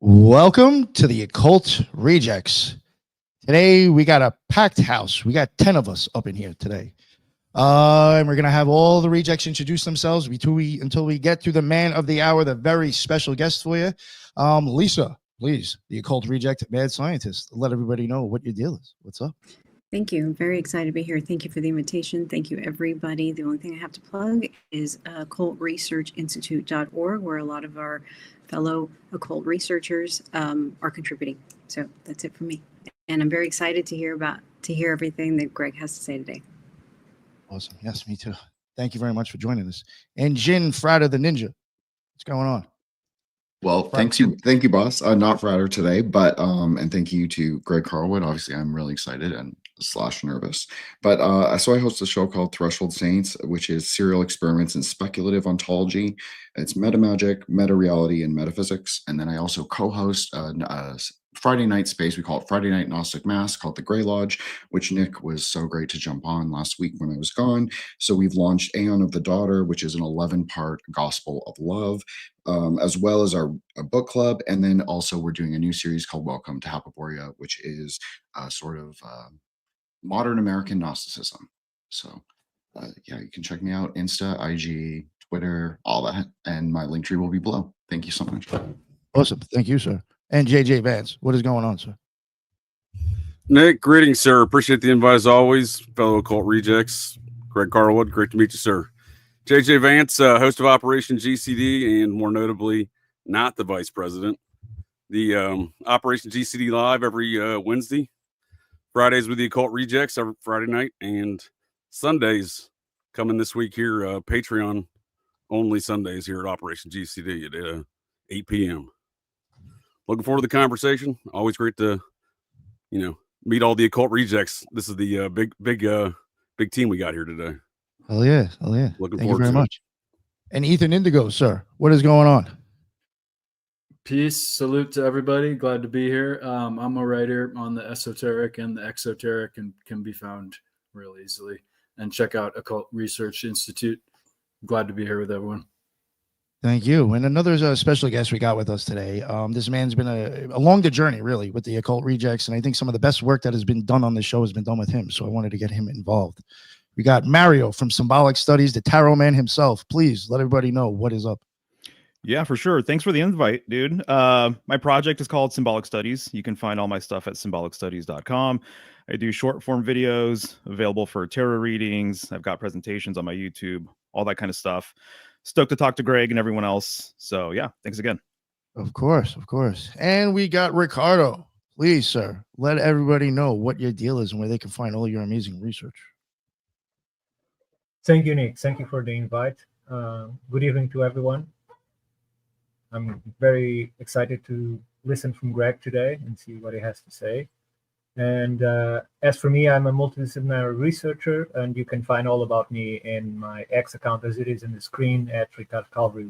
Welcome to the Occult Rejects. Today we got a packed house. We got 10 of us up in here today. And we're going to have all the rejects introduce themselves until we get to the man of the hour, the very special guest for you. Lisa, please, the Occult Reject Mad Scientist. Let everybody know what your deal is. What's up? Thank you. I'm very excited to be here. Thank you for the invitation. Thank you, everybody. The only thing I have to plug is occultresearchinstitute.org, where a lot of our fellow occult researchers are contributing. So that's it for me. And I'm very excited to hear everything that Greg has to say today. Awesome. Yes, me too. Thank you very much for joining us. And Jin Frada the Ninja. What's going on? Well, thank you, boss. Not Fratter today, but and thank you to Greg Carlwood. Obviously, I'm really excited and / nervous. But so I host a show called Threshold Saints, which is serial experiments in speculative ontology. It's meta magic, meta reality, and metaphysics. And then I also co-host a Friday night space. We call it Friday Night Gnostic Mass, called the Grey Lodge, which Nick was so great to jump on last week when I was gone. So we've launched Aeon of the Daughter, which is an 11-part gospel of love, as well as our book club. And then also we're doing a new series called Welcome to Hapaboria, which is sort of modern American Gnosticism. So yeah, you can check me out, Insta, IG, Twitter, all that. And my link tree will be below. Thank you so much. Awesome. Thank you, sir. And JJ Vance, what is going on, sir? Nick, greetings, sir. Appreciate the invite as always. Fellow Occult Rejects, Greg Carlwood, great to meet you, sir. JJ Vance, host of Operation GCD, and more notably, not the vice president. The Operation GCD live every Wednesday, Fridays with the Occult Rejects every Friday night, and Sundays coming this week here, Patreon only Sundays here at Operation GCD at 8 p.m. Looking forward to the conversation. Always great to, meet all the Occult Rejects. This is the big team we got here today. Hell yeah. Hell yeah. Looking Thank you forward very to much. And Ethan Indigo, sir, what is going on? Peace, salute to everybody. Glad to be here. I'm a writer on the esoteric and the exoteric and can be found real easily. And check out Occult Research Institute. Glad to be here with everyone. Thank you. And another special guest we got with us today. This man's been along the journey, really, with the Occult Rejects. And I think some of the best work that has been done on the show has been done with him. So I wanted to get him involved. We got Mario from Symbolic Studies, the Tarot Man himself. Please let everybody know what is up. Yeah, for sure. Thanks for the invite, dude. My project is called Symbolic Studies. You can find all my stuff at symbolicstudies.com. I do short form videos available for tarot readings. I've got presentations on my YouTube, all that kind of stuff. Stoked to talk to Greg and everyone else. So yeah, thanks again. Of course, of course. And we got Ricardo. Please, sir, let everybody know what your deal is and where they can find all your amazing research. Thank you, Nick. Thank you for the invite. Good evening to everyone. I'm very excited to listen from Greg today and see what he has to say. And as for me, I'm a multidisciplinary researcher, and you can find all about me in my X account as it is in the screen at Ricardo Calvary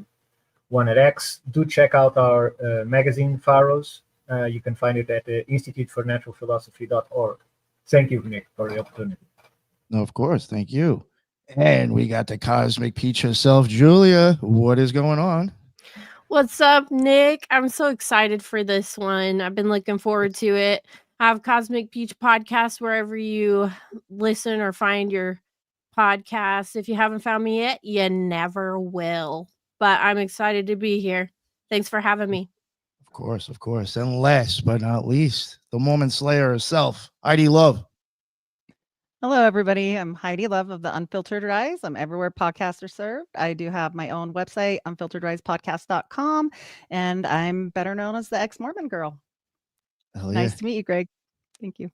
1 at X. Do check out our magazine, Pharaohs. You can find it at the institutefornaturalphilosophy.org. Thank you, Nick, for the opportunity. No, of course. Thank you. And we got the Cosmic Peach herself, Julia. What is going on? What's up, Nick? I'm so excited for this one. I've been looking forward to it. I have Cosmic Peach podcast wherever you listen or find your podcast. If you haven't found me yet, you never will. But I'm excited to be here. Thanks for having me. Of course, of course. And last but not least, the Mormon Slayer herself, Heidi Love. Hello, everybody. I'm Heidi Love of the Unfiltered Rise. I'm everywhere podcasts are served. I do have my own website, unfilteredrisepodcast.com, and I'm better known as the ex-Mormon girl. Hell Nice yeah. to meet you, Greg. Thank you.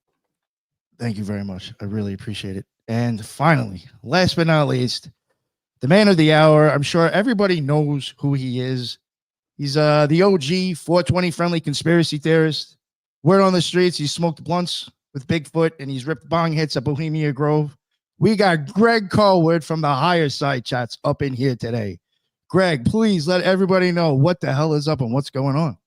Thank you very much. I really appreciate it. And finally, last but not least, the man of the hour. I'm sure everybody knows who he is. He's the OG 420 friendly conspiracy theorist. Word on the streets, he smoked blunts with Bigfoot, and he's ripped bong hits at Bohemia Grove. We got Greg Carlwood from the Higher Side Chats up in here today. Greg, please let everybody know what the hell is up and what's going on.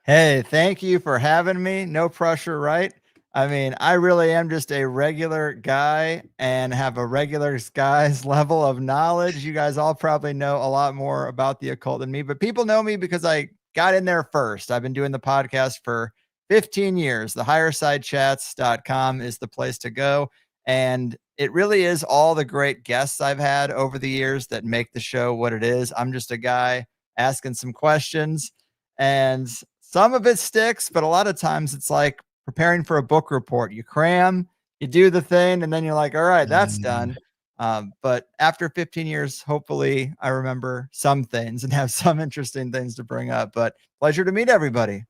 Hey, thank you for having me. No pressure, right? I mean, I really am just a regular guy and have a regular guy's level of knowledge. You guys all probably know a lot more about the occult than me, but people know me because I got in there first. I've been doing the podcast for 15 years. The highersidechats.com is the place to go. And it really is all the great guests I've had over the years that make the show what it is. I'm just a guy asking some questions, and some of it sticks, but a lot of times it's like preparing for a book report. You cram, you do the thing, and then you're like, all right, that's done. But after 15 years, hopefully I remember some things and have some interesting things to bring up. But pleasure to meet everybody.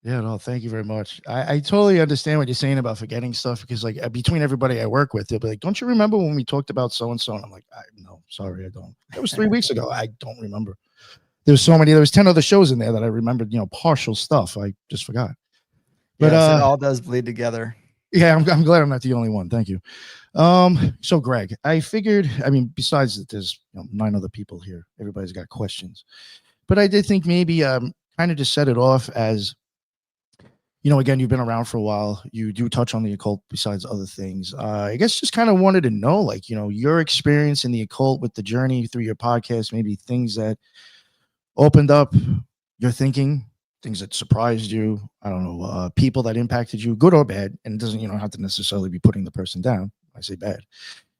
Yeah, no, thank you very much. I totally understand what you're saying about forgetting stuff, because like between everybody I work with, they'll be like, don't you remember when we talked about so-and-so? And I'm like, no, sorry, I don't. It was 3 weeks ago. I don't remember. There was 10 other shows in there that I remembered, partial stuff. I just forgot. But yes, it all does bleed together. Yeah, I'm glad I'm not the only one. Thank you. So Greg, I figured, besides that there's 9 other people here, everybody's got questions, but I did think maybe kind of just set it off as, again, you've been around for a while. You do touch on the occult besides other things. I guess just kind of wanted to know, like, your experience in the occult with the journey through your podcast, maybe things that opened up your thinking, things that surprised you. I don't know, people that impacted you, good or bad. And it doesn't, have to necessarily be putting the person down. I say bad.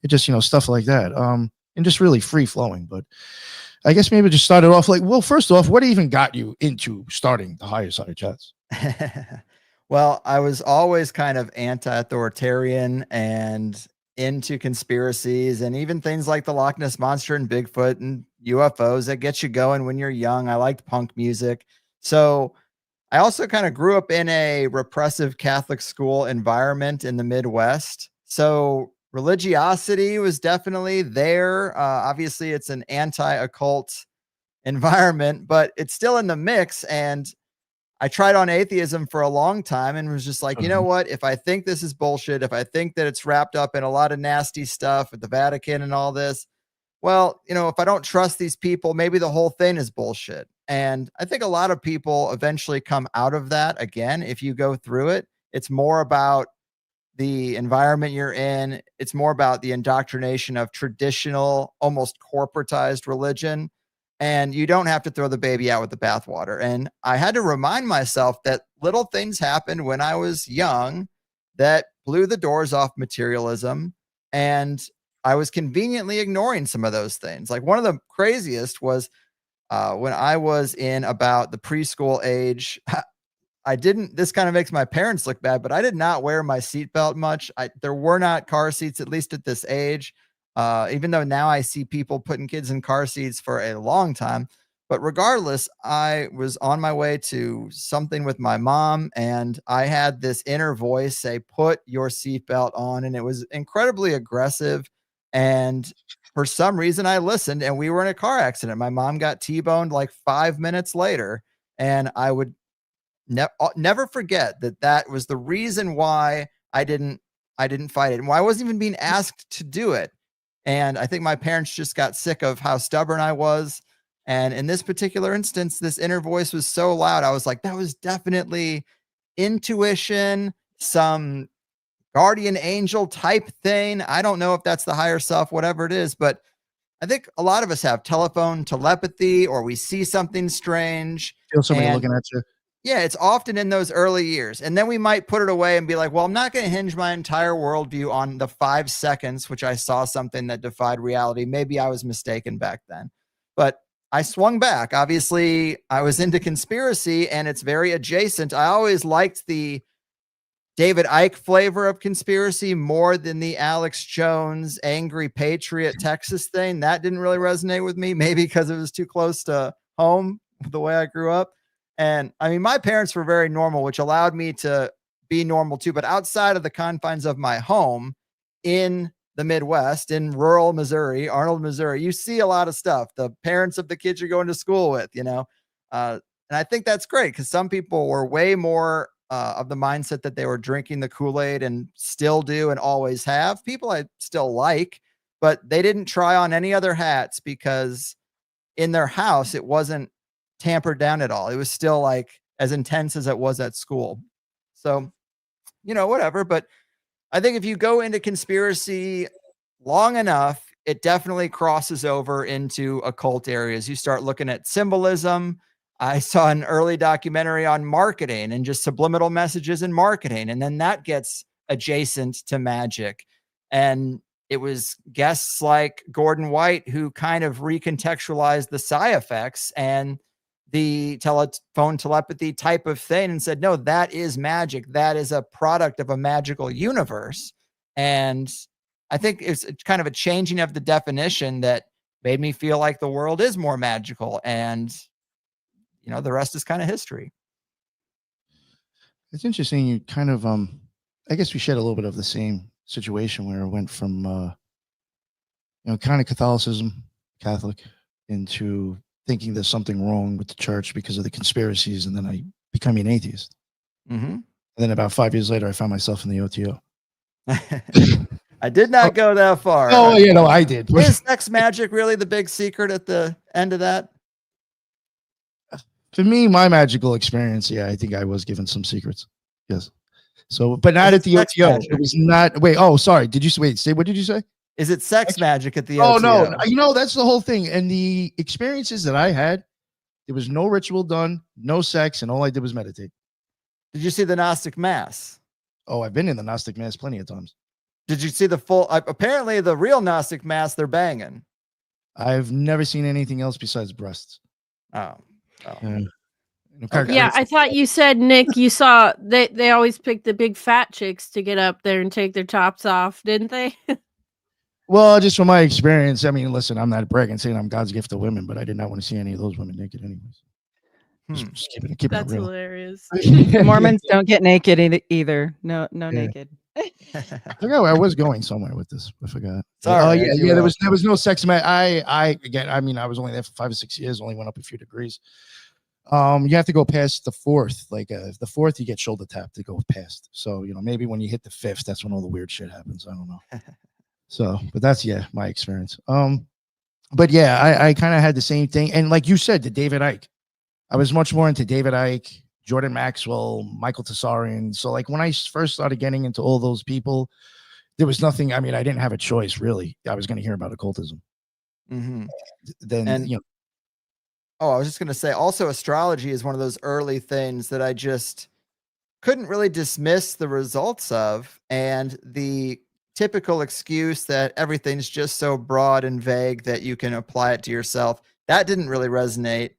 It just, stuff like that. And just really free flowing. But I guess maybe just started off like, well, first off, what even got you into starting the Higher Side Chats? Well, I was always kind of anti-authoritarian and into conspiracies, and even things like the Loch Ness Monster and Bigfoot and UFOs that get you going when you're young. I liked punk music. So I also kind of grew up in a repressive Catholic school environment in the Midwest. So religiosity was definitely there. Obviously, it's an anti-occult environment, but it's still in the mix. And I tried on atheism for a long time and was just like, you know what? If I think this is bullshit, if I think that it's wrapped up in a lot of nasty stuff with the Vatican and all this, well, if I don't trust these people, maybe the whole thing is bullshit. And I think a lot of people eventually come out of that. Again, if you go through it, it's more about the environment you're in. It's more about the indoctrination of traditional, almost corporatized religion. And you don't have to throw the baby out with the bathwater. And I had to remind myself that little things happened when I was young that blew the doors off materialism. And I was conveniently ignoring some of those things. Like one of the craziest was when I was in about the preschool age. This kind of makes my parents look bad, but I did not wear my seatbelt much. There were not car seats, at least at this age. Even though now I see people putting kids in car seats for a long time. But regardless, I was on my way to something with my mom, and I had this inner voice say, put your seatbelt on. And it was incredibly aggressive. And for some reason, I listened, and we were in a car accident. My mom got T-boned like 5 minutes later. And I would never forget that was the reason why I didn't fight it, and why I wasn't even being asked to do it. And I think my parents just got sick of how stubborn I was. And in this particular instance, this inner voice was so loud. I was like, that was definitely intuition, some guardian angel type thing. I don't know if that's the higher self, whatever it is, but I think a lot of us have telephone telepathy, or we see something strange. Feel somebody looking at you. Yeah, it's often in those early years. And then we might put it away and be like, well, I'm not going to hinge my entire worldview on the 5 seconds, which I saw something that defied reality. Maybe I was mistaken back then. But I swung back. Obviously, I was into conspiracy, and it's very adjacent. I always liked the David Icke flavor of conspiracy more than the Alex Jones angry patriot Texas thing. That didn't really resonate with me, maybe because it was too close to home, the way I grew up. And I mean, my parents were very normal, which allowed me to be normal too. But outside of the confines of my home in the Midwest, in rural Missouri, Arnold, Missouri, you see a lot of stuff. The parents of the kids you're going to school with, and I think that's great, because some people were way more of the mindset that they were drinking the Kool-Aid, and still do and always have. People I still like, but they didn't try on any other hats, because in their house, it wasn't tampered down at all. It was still like as intense as it was at school. So, whatever. But I think if you go into conspiracy long enough, it definitely crosses over into occult areas. You start looking at symbolism. I saw an early documentary on marketing and just subliminal messages in marketing. And then that gets adjacent to magic. And it was guests like Gordon White who kind of recontextualized the psi effects and the telephone telepathy type of thing and said, no, that is magic. That is a product of a magical universe. And I think it's kind of a changing of the definition that made me feel like the world is more magical. And, you know, the rest is kind of history. It's interesting. You kind of, I guess we shared a little bit of the same situation where it went from, you know, kind of Catholicism, Catholic, into thinking there's something wrong with the church because of the conspiracies. And then I became an atheist. Mm-hmm. And then about 5 years later, I found myself in the OTO. I did not go that far. Oh, you know, I did. Is sex magic really the big secret at the end of that? For me, my magical experience, yeah, I think I was given some secrets. Yes. So, but not at the sex OTO. magic? It was not. Wait. Oh, sorry. Did you wait? Say what did you say? Is it sex magic at the Oh OTO? no. You know that's the whole thing. And the experiences that I had, there was no ritual done, no sex, and all I did was meditate. Did you see the Gnostic Mass? Oh, I've been in the Gnostic Mass plenty of times. Did you see the full? Apparently, the real Gnostic Mass, they're banging. I've never seen anything else besides breasts. Oh. Yeah, I thought you said, Nick, you saw they always pick the big fat chicks to get up there and take their tops off, didn't they? Well, just from my experience, I mean, listen, I'm not bragging saying I'm God's gift to women, but I did not want to see any of those women naked anyways. Just keeping it That's real. hilarious. Mormons don't get naked either. No, naked. I forgot where I was going somewhere with this. I forgot. Sorry, Yeah. There was no sex. I mean, I was only there for 5 or 6 years. Only went up a few degrees. You have to go past the fourth. Like the fourth, you get shoulder tap to go past. So you know, maybe when you hit the fifth, that's when all the weird shit happens. I don't know. So, but that's my experience. But yeah, I kind of had the same thing. And like you said, the David Icke, I was much more into David Icke, Jordan Maxwell, Michael Tessarian. So like when I first started getting into all those people, there was nothing. I mean, I didn't have a choice really. I was going to hear about occultism. Mm-hmm. Then you know. Oh, I was just going to say also astrology is one of those early things that I just couldn't really dismiss the results of. And the typical excuse that everything's just so broad and vague that you can apply it to yourself, that didn't really resonate.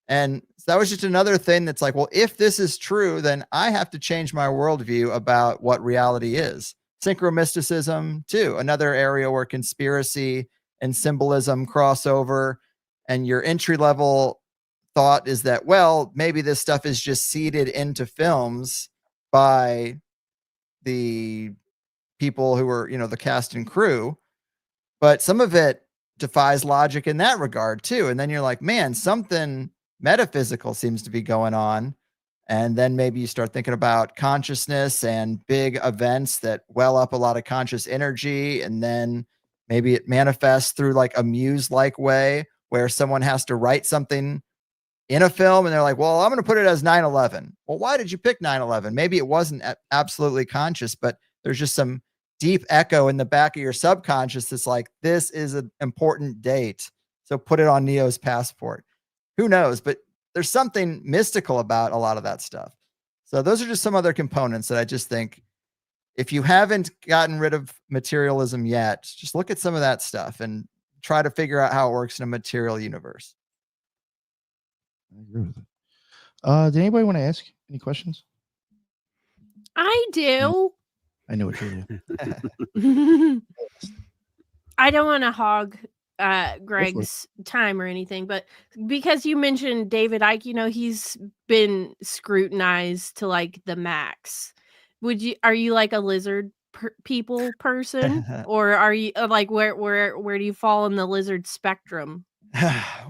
And so that was just another thing that's like, well, if this is true, then I have to change my worldview about what reality is. Synchromysticism, too, another area where conspiracy and symbolism cross over. And your entry level thought is that, well, maybe this stuff is just seeded into films by the people who are, you know, the cast and crew. But some of it defies logic in that regard, too. And then you're like, man, something metaphysical seems to be going on. And then maybe you start thinking about consciousness and big events that well up a lot of conscious energy. And then maybe it manifests through like a muse-like way, where someone has to write something in a film and they're like, well, I'm going to put it as 9/11. Well, why did you pick 9/11? Maybe it wasn't absolutely conscious, but there's just some deep echo in the back of your subconscious that's like, this is an important date, so put it on Neo's passport. Who knows? But there's something mystical about a lot of that stuff. So those are just some other components that I just think, if you haven't gotten rid of materialism yet, just look at some of that stuff and try to figure out how it works in a material universe. I agree with it. Did anybody want to ask any questions? I do. I know what you do. I don't want to hog Greg's time or anything, but because you mentioned David Icke, you know, he's been scrutinized to like the max. Are you like a lizard people person, or are you like where do you fall in the lizard spectrum?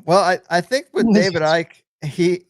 Well, I think with David Icke,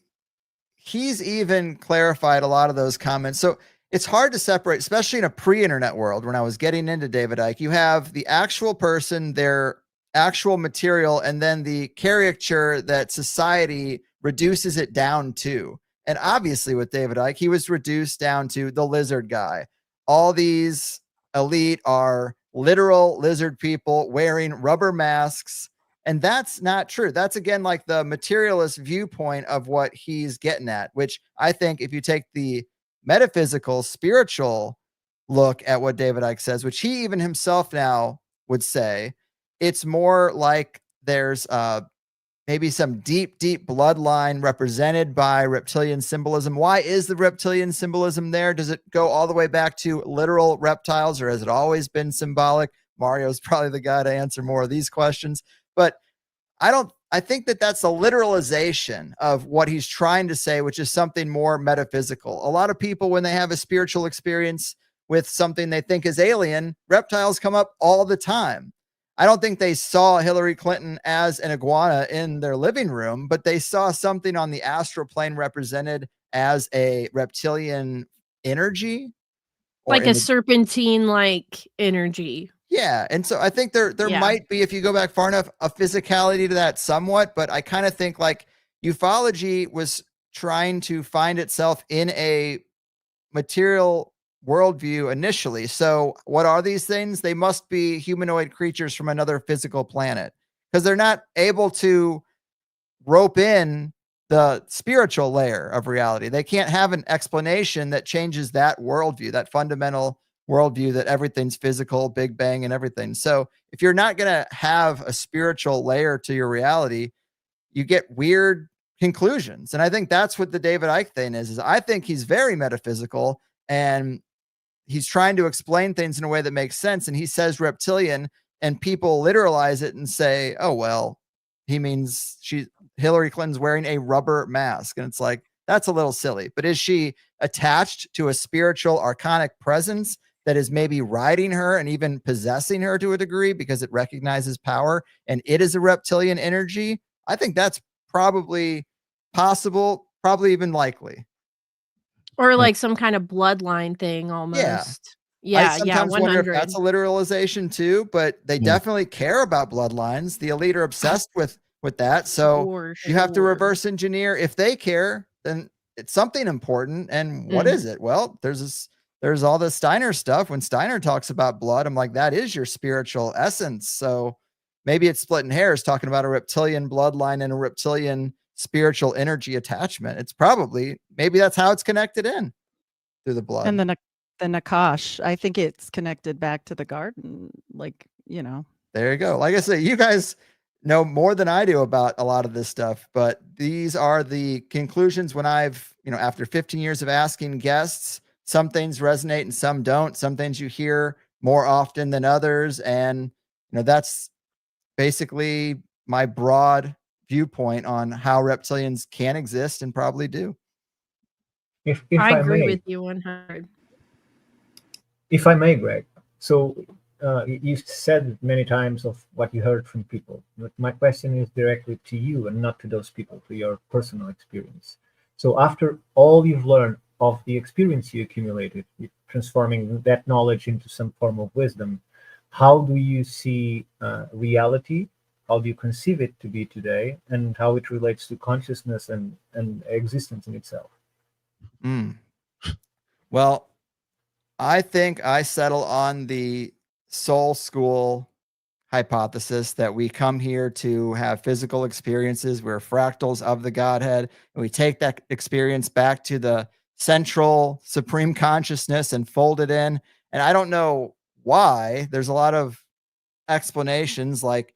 he's even clarified a lot of those comments. So it's hard to separate, especially in a pre-internet world. When I was getting into David Icke, you have the actual person, their actual material, and then the caricature that society reduces it down to. And obviously with David Icke, he was reduced down to the lizard guy. All these elite are literal lizard people wearing rubber masks And that's not true. That's again like the materialist viewpoint of what he's getting at, which I think if you take the metaphysical, spiritual look at what David Icke says, which he even himself now would say, it's more like there's maybe some deep, deep bloodline represented by reptilian symbolism. Why is the reptilian symbolism there? Does it go all the way back to literal reptiles, or has it always been symbolic? Mario's probably the guy to answer more of these questions, but I think that that's a literalization of what he's trying to say, which is something more metaphysical. A lot of people, when they have a spiritual experience with something they think is alien, reptiles come up all the time. I don't think they saw Hillary Clinton as an iguana in their living room, but they saw something on the astral plane represented as a reptilian energy. Like a serpentine like energy. Yeah. And so I think there might be, if you go back far enough, a physicality to that somewhat, but I kind of think like ufology was trying to find itself in a material worldview initially. So what are these things? They must be humanoid creatures from another physical planet, because they're not able to rope in the spiritual layer of reality. They can't have an explanation that changes that worldview, that fundamental worldview that everything's physical, Big Bang and everything. So if you're not going to have a spiritual layer to your reality, you get weird conclusions. And I think that's what the David Icke thing is I think he's very metaphysical, and he's trying to explain things in a way that makes sense. And he says reptilian, and people literalize it and say, oh, well, he means Hillary Clinton's wearing a rubber mask. And it's like, that's a little silly. But is she attached to a spiritual archonic presence that is maybe riding her and even possessing her to a degree because it recognizes power and it is a reptilian energy? I think that's probably possible, probably even likely. Or like some kind of bloodline thing almost. Yeah. I sometimes 100. wonder if that's a literalization too, but they definitely care about bloodlines. The elite are obsessed with that. So you have to reverse engineer. If they care, then it's something important. And what is it? Well, there's all the Steiner stuff. When Steiner talks about blood, I'm like, that is your spiritual essence. So maybe it's splitting hairs talking about a reptilian bloodline and a reptilian spiritual energy attachment. It's probably, maybe that's how it's connected in through the blood. And the Nakash, I think it's connected back to the garden. Like, you know, there you go. Like I say, you guys know more than I do about a lot of this stuff, but these are the conclusions when I've, after 15 years of asking guests, some things resonate and some don't. Some things you hear more often than others. And, that's basically my broad viewpoint on how reptilians can exist and probably do. If I I agree may, with you 100. if I may, Greg. So you said many times of what you heard from people, but my question is directly to you and not to those people, to your personal experience. So after all you've learned of the experience you accumulated, transforming that knowledge into some form of wisdom, how do you see reality? How do you conceive it to be today, and how it relates to consciousness and existence in itself? Well, I think I settle on the soul school hypothesis that we come here to have physical experiences. We're fractals of the Godhead, and we take that experience back to the central supreme consciousness and fold it in. And I don't know why. There's a lot of explanations. Like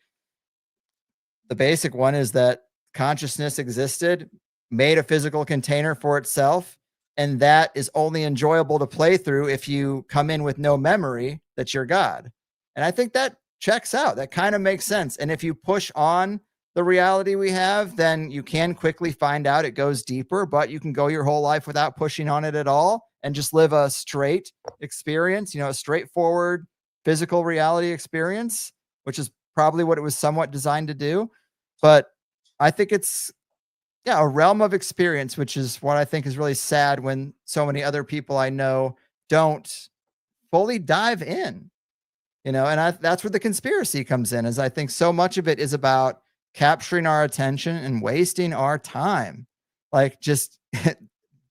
the basic one is that consciousness existed, made a physical container for itself, and that is only enjoyable to play through if you come in with no memory that you're God. And I think that checks out. That kind of makes sense. And if you push on the reality we have, then you can quickly find out it goes deeper, but you can go your whole life without pushing on it at all and just live a straight experience, a straightforward physical reality experience, which is probably what it was somewhat designed to do. But I think it's, a realm of experience, which is what I think is really sad when so many other people I know don't fully dive in, and that's where the conspiracy comes in, is I think so much of it is about capturing our attention and wasting our time. Like just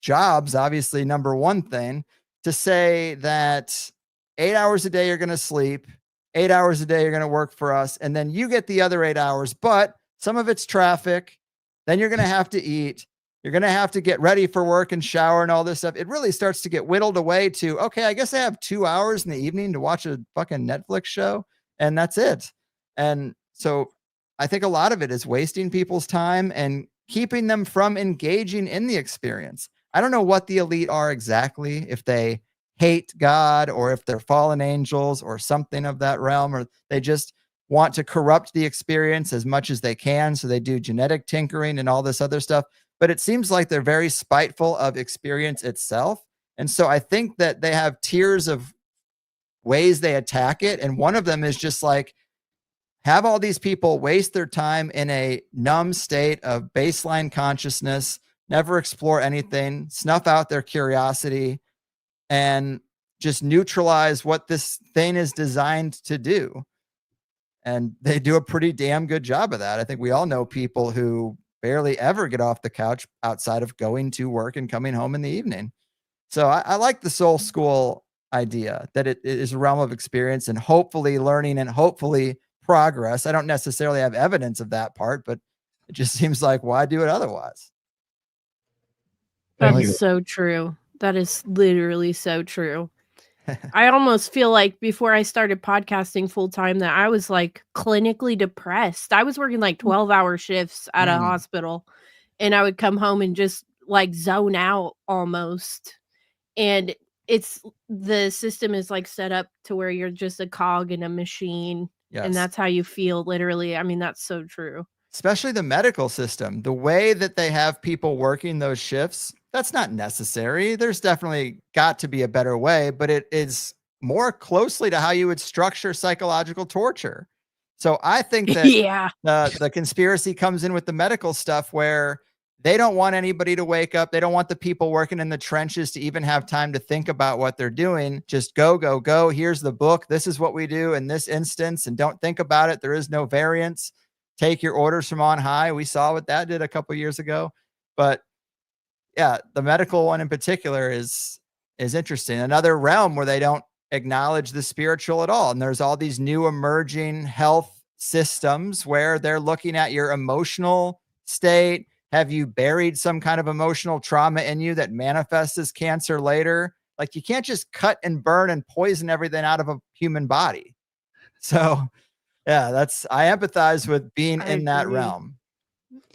jobs, obviously, number one thing, to say that 8 hours a day you're going to sleep, 8 hours a day you're going to work for us, and then you get the other 8 hours, but some of it's traffic. Then you're going to have to eat. You're going to have to get ready for work and shower and all this stuff. It really starts to get whittled away to, okay, I guess I have 2 hours in the evening to watch a fucking Netflix show, and that's it. And so I think a lot of it is wasting people's time and keeping them from engaging in the experience. I don't know what the elite are exactly, if they hate God or if they're fallen angels or something of that realm, or they just want to corrupt the experience as much as they can. So they do genetic tinkering and all this other stuff. But it seems like they're very spiteful of experience itself. And so I think that they have tiers of ways they attack it. And one of them is just like, have all these people waste their time in a numb state of baseline consciousness, never explore anything, snuff out their curiosity, and just neutralize what this thing is designed to do. And they do a pretty damn good job of that. I think we all know people who barely ever get off the couch outside of going to work and coming home in the evening. So I like the soul school idea that it is a realm of experience and hopefully learning and hopefully progress. I don't necessarily have evidence of that part, but it just seems like, why do it otherwise? That is so true. That is literally so true. I almost feel like before I started podcasting full time that I was like clinically depressed. I was working like 12-hour shifts at a hospital, and I would come home and just like zone out almost. And the system is like set up to where you're just a cog in a machine. Yes. And that's how you feel literally. I mean, that's so true. Especially the medical system, the way that they have people working those shifts, that's not necessary. There's definitely got to be a better way, but it is more closely to how you would structure psychological torture. So I think that the conspiracy comes in with the medical stuff where they don't want anybody to wake up. They don't want the people working in the trenches to even have time to think about what they're doing. Just go, go, go. Here's the book. This is what we do in this instance. And don't think about it. There is no variance. Take your orders from on high. We saw what that did a couple years ago. But yeah, the medical one in particular is interesting. Another realm where they don't acknowledge the spiritual at all. And there's all these new emerging health systems where they're looking at your emotional state. Have you buried some kind of emotional trauma in you that manifests as cancer later? Like, you can't just cut and burn and poison everything out of a human body. So yeah, I empathize with being in that realm.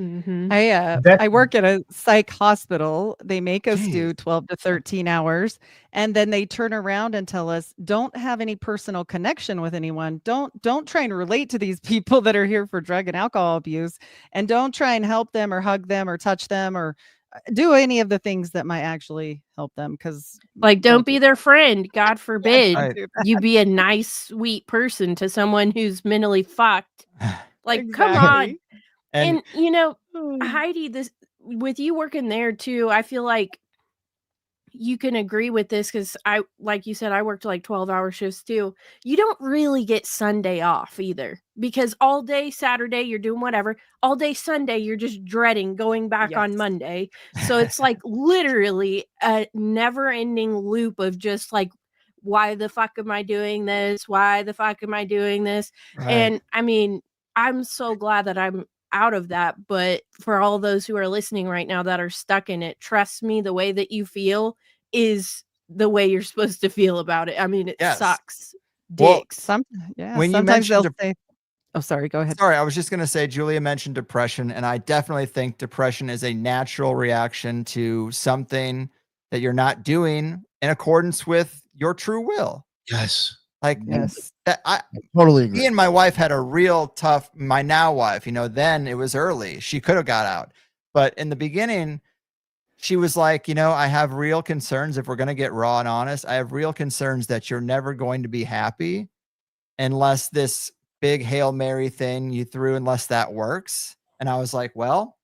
Mm-hmm. I work at a psych hospital. They make us do 12 to 13 hours, and then they turn around and tell us, don't have any personal connection with anyone. Don't try and relate to these people that are here for drug and alcohol abuse, and don't try and help them or hug them or touch them or do any of the things that might actually help them. Because like, don't be their friend. God forbid you Right. be a nice, sweet person to someone who's mentally fucked. Like, come on. And you know, Heidi, this with you working there too, I feel like you can agree with this because like you said, I worked like 12-hour shifts too. You don't really get Sunday off either, because all day Saturday you're doing whatever. All day Sunday you're just dreading going back on Monday. So it's like literally a never-ending loop of just like, why the fuck am I doing this? Why the fuck am I doing this? Right. And I mean, I'm so glad that I'm out of that. But for all those who are listening right now that are stuck in it, trust me, the way that you feel is the way you're supposed to feel about it. I mean, it sucks. Dicks. When you sometimes they'll mentioned say, oh, sorry, go ahead. Sorry, I was just going to say, Julia mentioned depression, and I definitely think depression is a natural reaction to something that you're not doing in accordance with your true will. Yes. Like, that I totally agree. Me and my wife had a real tough, my now wife, then it was early. She could have got out. But in the beginning, she was like, I have real concerns. If we're going to get raw and honest, I have real concerns that you're never going to be happy unless this big Hail Mary thing you threw, unless that works. And I was like, well,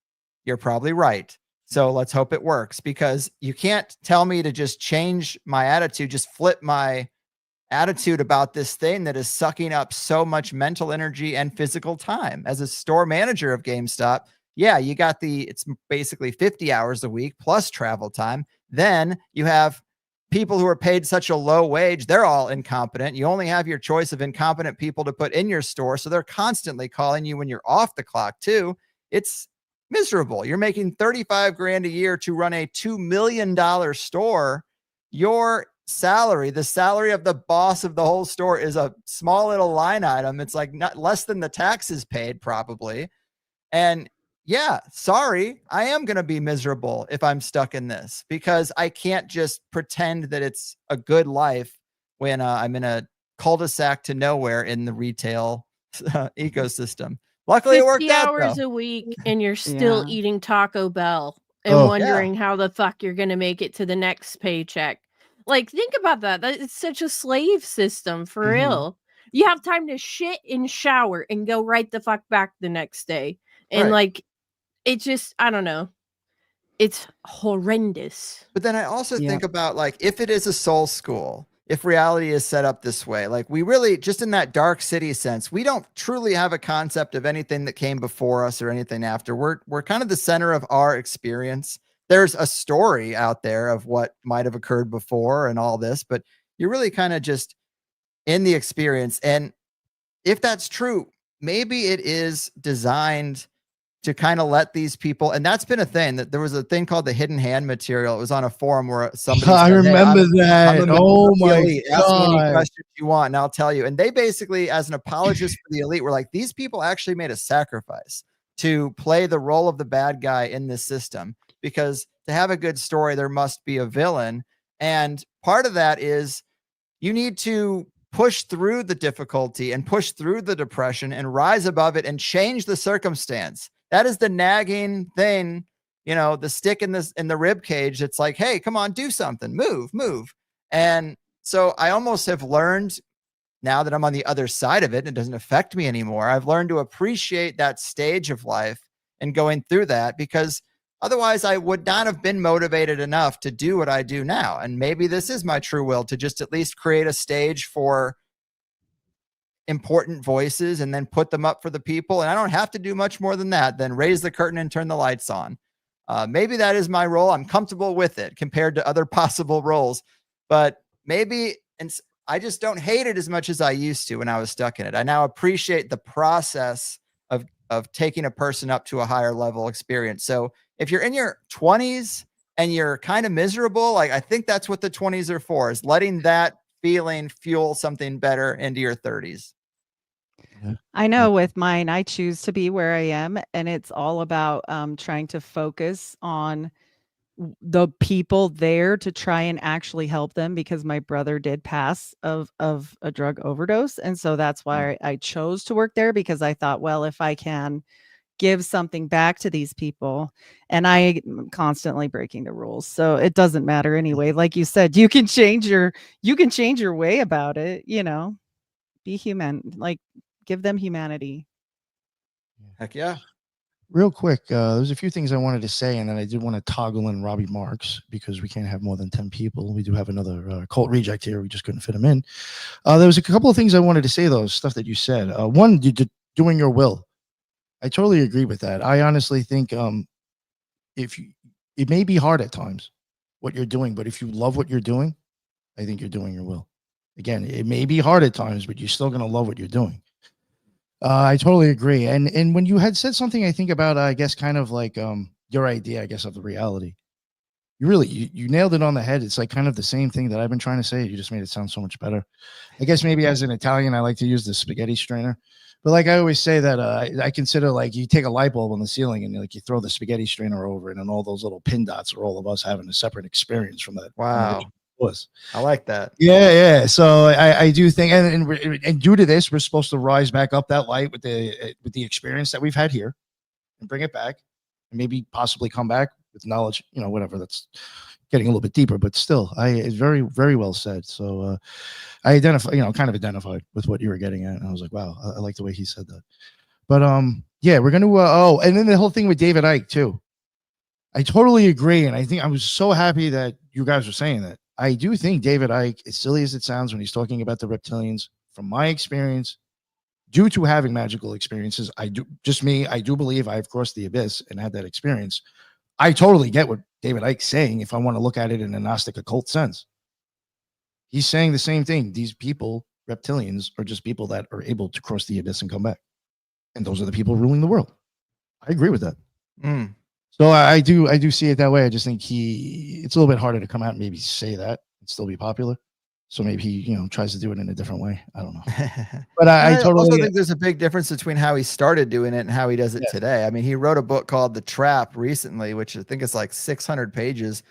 you're probably right. So let's hope it works, because you can't tell me to just change my attitude, just flip my attitude about this thing that is sucking up so much mental energy and physical time. As a store manager of GameStop, you got it's basically 50 hours a week plus travel time. Then you have people who are paid such a low wage, they're all incompetent. You only have your choice of incompetent people to put in your store. So they're constantly calling you when you're off the clock too. It's miserable. You're making 35 grand a year to run a $2 million store. Your salary, the salary of the boss of the whole store, is a small little line item. It's like not less than the taxes paid probably. And yeah, sorry, I am going to be miserable if I'm stuck in this, because I can't just pretend that it's a good life when I'm in a cul-de-sac to nowhere in the retail ecosystem. Luckily, it worked 50 out. hours Though. a week and you're still Yeah. eating Taco Bell and Oh. wondering how the fuck you're going to make it to the next paycheck. Like, think about that. It's such a slave system for Mhm. real. You have time to shit and shower and go right the fuck back the next day. And Right. like, it just, I don't know. It's horrendous. But then I also Yep. think about, like, if it is a soul school, if reality is set up this way, like, we really, just in that dark city sense, we don't truly have a concept of anything that came before us or anything after. We're kind of the center of our experience. There's a story out there of what might have occurred before and all this, but you're really kind of just in the experience. And if that's true, maybe it is designed to kind of let these people, and that's been a thing, that there was a thing called the hidden hand material. It was on a forum where somebody I said, "Hey, remember I'm that. a member Oh of the my elite. Ask me any God. questions you want and I'll tell you." And they basically, as an apologist for the elite, were like, these people actually made a sacrifice to play the role of the bad guy in this system, because to have a good story, there must be a villain. And part of that is you need to push through the difficulty and push through the depression and rise above it and change the circumstance. That is the nagging thing, you know, the stick in the rib cage. It's like, hey, come on, do something, move. And so I almost have learned, now that I'm on the other side of it and it doesn't affect me anymore, I've learned to appreciate that stage of life and going through that, because otherwise I would not have been motivated enough to do what I do now. And maybe this is my true will, to just at least create a stage for important voices and then put them up for the people. And I don't have to do much more than that, then raise the curtain and turn the lights on. Maybe that is my role. I'm comfortable with it compared to other possible roles, but maybe, and I just don't hate it as much as I used to when I was stuck in it. I now appreciate the process of taking a person up to a higher level experience. So if you're in your 20s and you're kind of miserable, like, I think that's what the 20s are for, is letting that feeling fuel something better into your 30s. I know with mine, I choose to be where I am, and it's all about trying to focus on the people there to try and actually help them, because my brother did pass of a drug overdose. And so that's why I chose to work there, because I thought, well, if I can give something back to these people, and I am constantly breaking the rules, so it doesn't matter anyway. Like you said, you can change your way about it, you know, be human, like give them humanity. Heck yeah. Real quick, there's a few things I wanted to say, and then I did want to toggle in Robbie Marks, because we can't have more than 10 people. We do have another cult reject here. We just couldn't fit him in. There was a couple of things I wanted to say, though, stuff that you said. One, doing your will. I totally agree with that. I honestly think it may be hard at times what you're doing, but if you love what you're doing, I think you're doing your will. Again, it may be hard at times, but you're still going to love what you're doing. I totally agree. And when you had said something, I think about, I guess, kind of like your idea, I guess, of the reality. You nailed it on the head. It's like kind of the same thing that I've been trying to say. You just made it sound so much better. I guess maybe as an Italian, I like to use the spaghetti strainer. But like I always say that I consider, like, you take a light bulb on the ceiling and like you throw the spaghetti strainer over it, and all those little pin dots are all of us having a separate experience from that. Wow. Was. I like that. Yeah. So I do think, and due to this, we're supposed to rise back up that light with the experience that we've had here, and bring it back, and maybe possibly come back with knowledge, you know, whatever. That's getting a little bit deeper, but still, it's very, very well said. So I kind of identified with what you were getting at, and I was like, wow, I like the way he said that. But yeah, we're gonna and then the whole thing with David Icke too. I totally agree, and I think I was so happy that you guys were saying that. I do think David Icke, as silly as it sounds when he's talking about the reptilians, from my experience, due to having magical experiences, I do believe I've crossed the abyss and had that experience. I totally get what David Icke's saying if I want to look at it in a Gnostic occult sense. he's saying the same thing. These people, reptilians, are just people that are able to cross the abyss and come back. And those are the people ruling the world. I agree with that. Mm. So I do see it that way. I just think it's a little bit harder to come out and maybe say that and still be popular. So maybe he, tries to do it in a different way. I don't know. But I also totally think there's a big difference between how he started doing it and how he does it today. I mean, he wrote a book called The Trap recently, which I think is like 600 pages.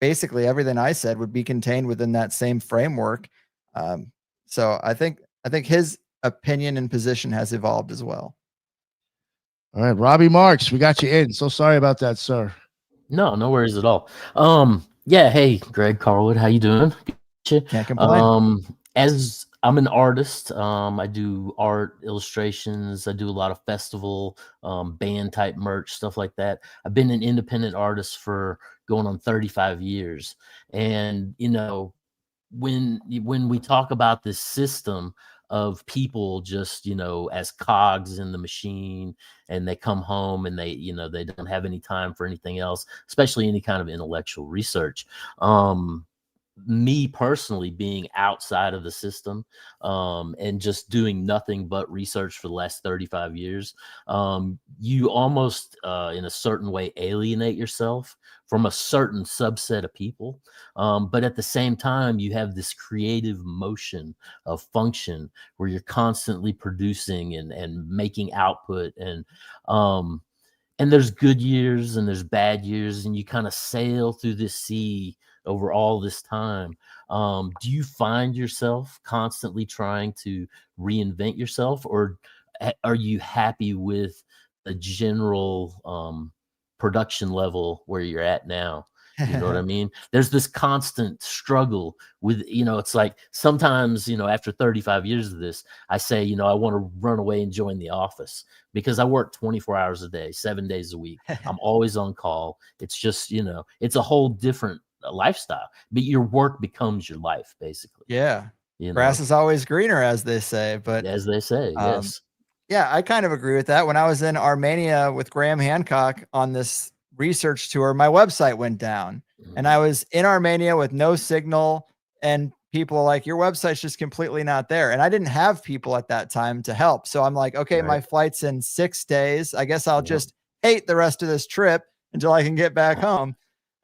Basically, everything I said would be contained within that same framework. So I think his opinion and position has evolved as well. All right, Robbie Marks, we got you in. So sorry about that, sir. No worries at all. Yeah, hey, Greg Carlwood, how you doing? Can't complain. As I'm an artist, I do art illustrations. I do a lot of festival, band type merch, stuff like that. I've been an independent artist for going on 35 years. And, when we talk about this system of people just, as cogs in the machine, and they come home and they don't have any time for anything else, especially any kind of intellectual research. Me personally, being outside of the system and just doing nothing but research for the last 35 years, you almost in a certain way alienate yourself from a certain subset of people. But at the same time, you have this creative motion of function where you're constantly producing and making output, and there's good years and there's bad years, and you kind of sail through this sea over all this time. Do you find yourself constantly trying to reinvent yourself, or are you happy with the general production level where you're at now? You know what I mean? There's this constant struggle with, it's like sometimes, after 35 years of this, I say, I want to run away and join the office because I work 24 hours a day, 7 days a week. I'm always on call. It's just, it's a whole different lifestyle, but your work becomes your life, basically. Yeah. Grass is always greener, as they say. But as they say, yes. Yeah, I kind of agree with that. When I was in Armenia with Graham Hancock on this research tour, my website went down, and I was in Armenia with no signal, and people are like, your website's just completely not there. And I didn't have people at that time to help. So I'm like, okay, my flight's in 6 days. I guess I'll just hate the rest of this trip until I can get back home.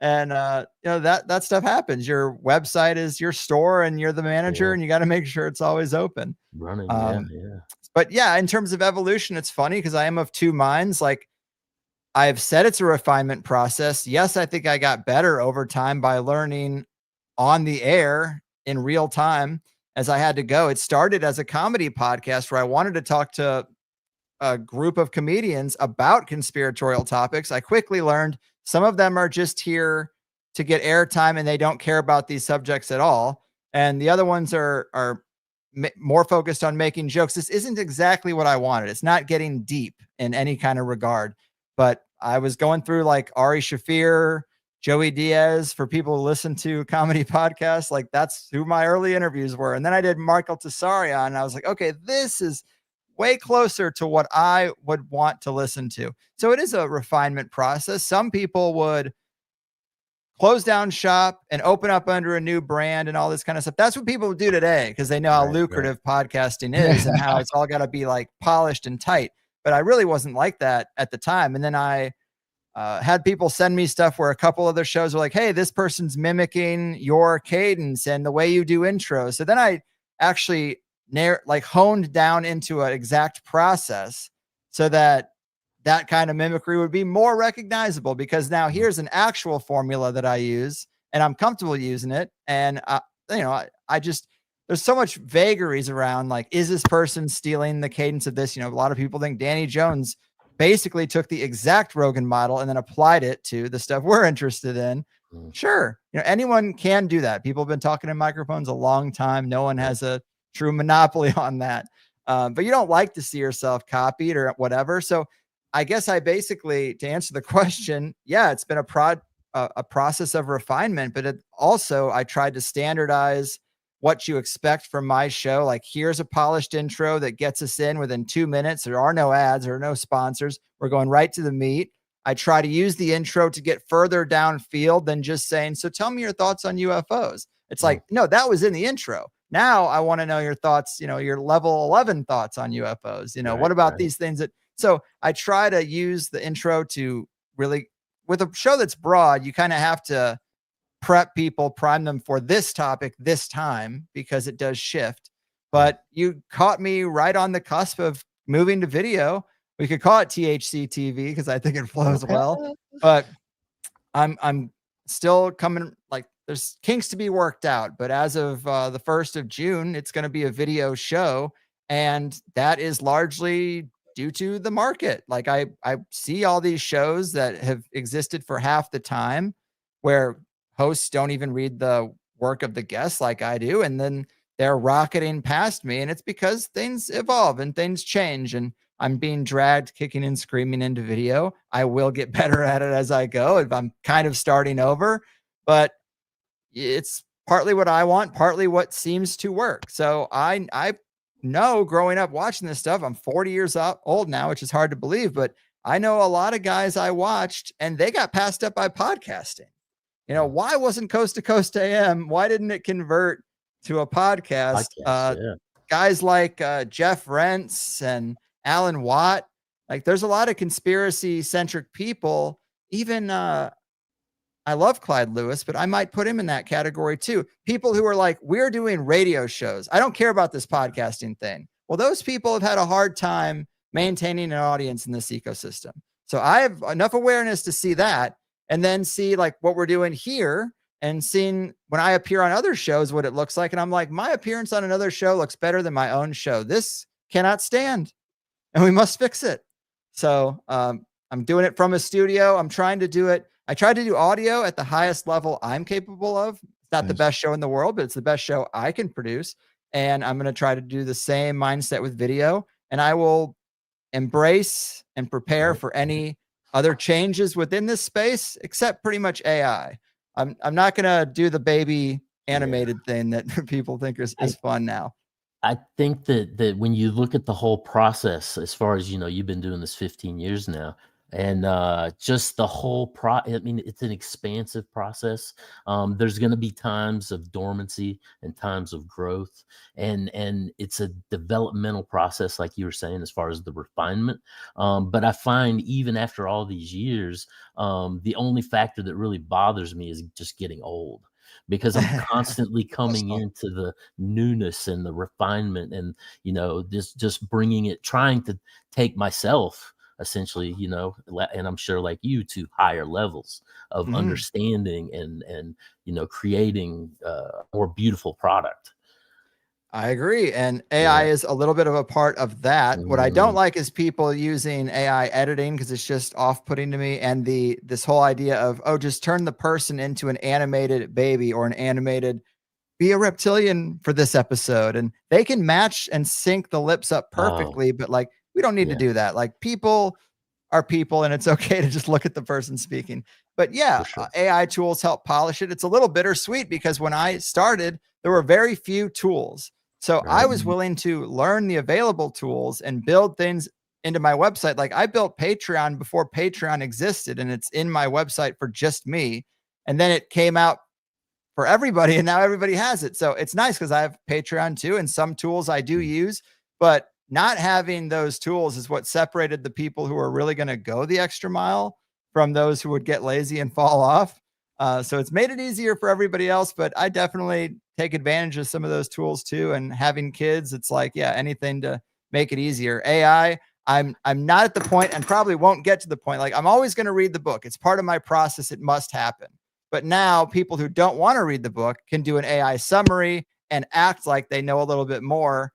And that stuff happens. Your website is your store, and you're the manager, and you got to make sure it's always open. Running, But yeah, in terms of evolution, it's funny because I am of two minds. Like, I've said it's a refinement process. Yes, I think I got better over time by learning on the air in real time as I had to go. It started as a comedy podcast where I wanted to talk to a group of comedians about conspiratorial topics. I quickly learned some of them are just here to get airtime and they don't care about these subjects at all. And the other ones are more focused on making jokes. This isn't exactly what I wanted. It's not getting deep in any kind of regard. But I was going through like Ari Shafir, Joey Diaz, for people who listen to comedy podcasts. Like, that's who my early interviews were. And then I did Marco Tessarion, and I was like, okay, this is way closer to what I would want to listen to. So it is a refinement process. Some people would close down shop and open up under a new brand and all this kind of stuff. That's what people do today because they know how lucrative podcasting is and how it's all got to be like polished and tight. But I really wasn't like that at the time. And then I had people send me stuff where a couple other shows were like, hey, this person's mimicking your cadence and the way you do intros. So then I actually honed down into an exact process so that kind of mimicry would be more recognizable, because now here's an actual formula that I use and I'm comfortable using it. And, I just, there's so much vagaries around, like, is this person stealing the cadence of this? A lot of people think Danny Jones basically took the exact Rogan model and then applied it to the stuff we're interested in. Sure. Anyone can do that. People have been talking to microphones a long time. No one has a true monopoly on that. But you don't like to see yourself copied or whatever. So I guess I basically, to answer the question, yeah, it's been a process of refinement, but I tried to standardize what you expect from my show. Like, here's a polished intro that gets us in within 2 minutes. There are no ads, there are no sponsors. We're going right to the meat. I try to use the intro to get further downfield than just saying, so tell me your thoughts on UFOs. It's like, no, that was in the intro. Now I want to know your thoughts, your level 11 thoughts on UFOs. What about these things so I try to use the intro to really, with a show that's broad, you kind of have to prep people, prime them for this topic this time, because it does shift. But you caught me right on the cusp of moving to video. We could call it THC TV because I think it flows well, but I'm still coming, like, there's kinks to be worked out, but as of the 1st of June, it's going to be a video show. And that is largely due to the market. Like I see all these shows that have existed for half the time where hosts don't even read the work of the guests like I do. And then they're rocketing past me. And it's because things evolve and things change. And I'm being dragged kicking and screaming into video. I will get better at it as I go if I'm kind of starting over, but it's partly what I want, partly what seems to work. So I know, growing up watching this stuff, I'm 40 years old now, which is hard to believe, but I know a lot of guys I watched and they got passed up by podcasting. Why wasn't Coast to Coast AM? Why didn't it convert to a podcast? Guys like Jeff Rentz and Alan Watt, like there's a lot of conspiracy centric people. Even I love Clyde Lewis, but I might put him in that category too. People who are like, we're doing radio shows. I don't care about this podcasting thing. Well, those people have had a hard time maintaining an audience in this ecosystem. So I have enough awareness to see that, and then see like what we're doing here and seeing when I appear on other shows, what it looks like. And I'm like, my appearance on another show looks better than my own show. This cannot stand, and we must fix it. So I'm doing it from a studio. I'm trying to do it. I tried to do audio at the highest level I'm capable of. It's not the best show in the world, but it's the best show I can produce. And I'm going to try to do the same mindset with video. And I will embrace and prepare for any other changes within this space, except pretty much AI. I'm not going to do the baby animated thing that people think is fun now. I think that when you look at the whole process, as far as, you've been doing this 15 years now, and just the whole I mean, it's an expansive process. There's going to be times of dormancy and times of growth, and it's a developmental process, like you were saying, as far as the refinement. But I find even after all these years, the only factor that really bothers me is just getting old, because I'm constantly coming into the newness and the refinement, and just bringing it, trying to take myself essentially, and I'm sure like you, to higher levels of understanding and creating a more beautiful product. I agree. And AI is a little bit of a part of that. What I don't like is people using AI editing, because it's just off-putting to me. And this whole idea of, just turn the person into an animated baby or an animated, be a reptilian for this episode. And they can match and sync the lips up perfectly, but like, we don't need to do that. Like, people are people, and it's okay to just look at the person speaking. But AI tools help polish it. It's a little bittersweet, because when I started, there were very few tools. So I was willing to learn the available tools and build things into my website. Like, I built Patreon before Patreon existed, and it's in my website for just me. And then it came out for everybody, and now everybody has it. So it's nice, because I have Patreon too, and some tools I do use, but not having those tools is what separated the people who are really going to go the extra mile from those who would get lazy and fall off. So it's made it easier for everybody else, but I definitely take advantage of some of those tools too. And having kids, it's like, anything to make it easier. AI, I'm not at the point, and probably won't get to the point. Like, I'm always going to read the book. It's part of my process. It must happen. But now people who don't want to read the book can do an AI summary and act like they know a little bit more,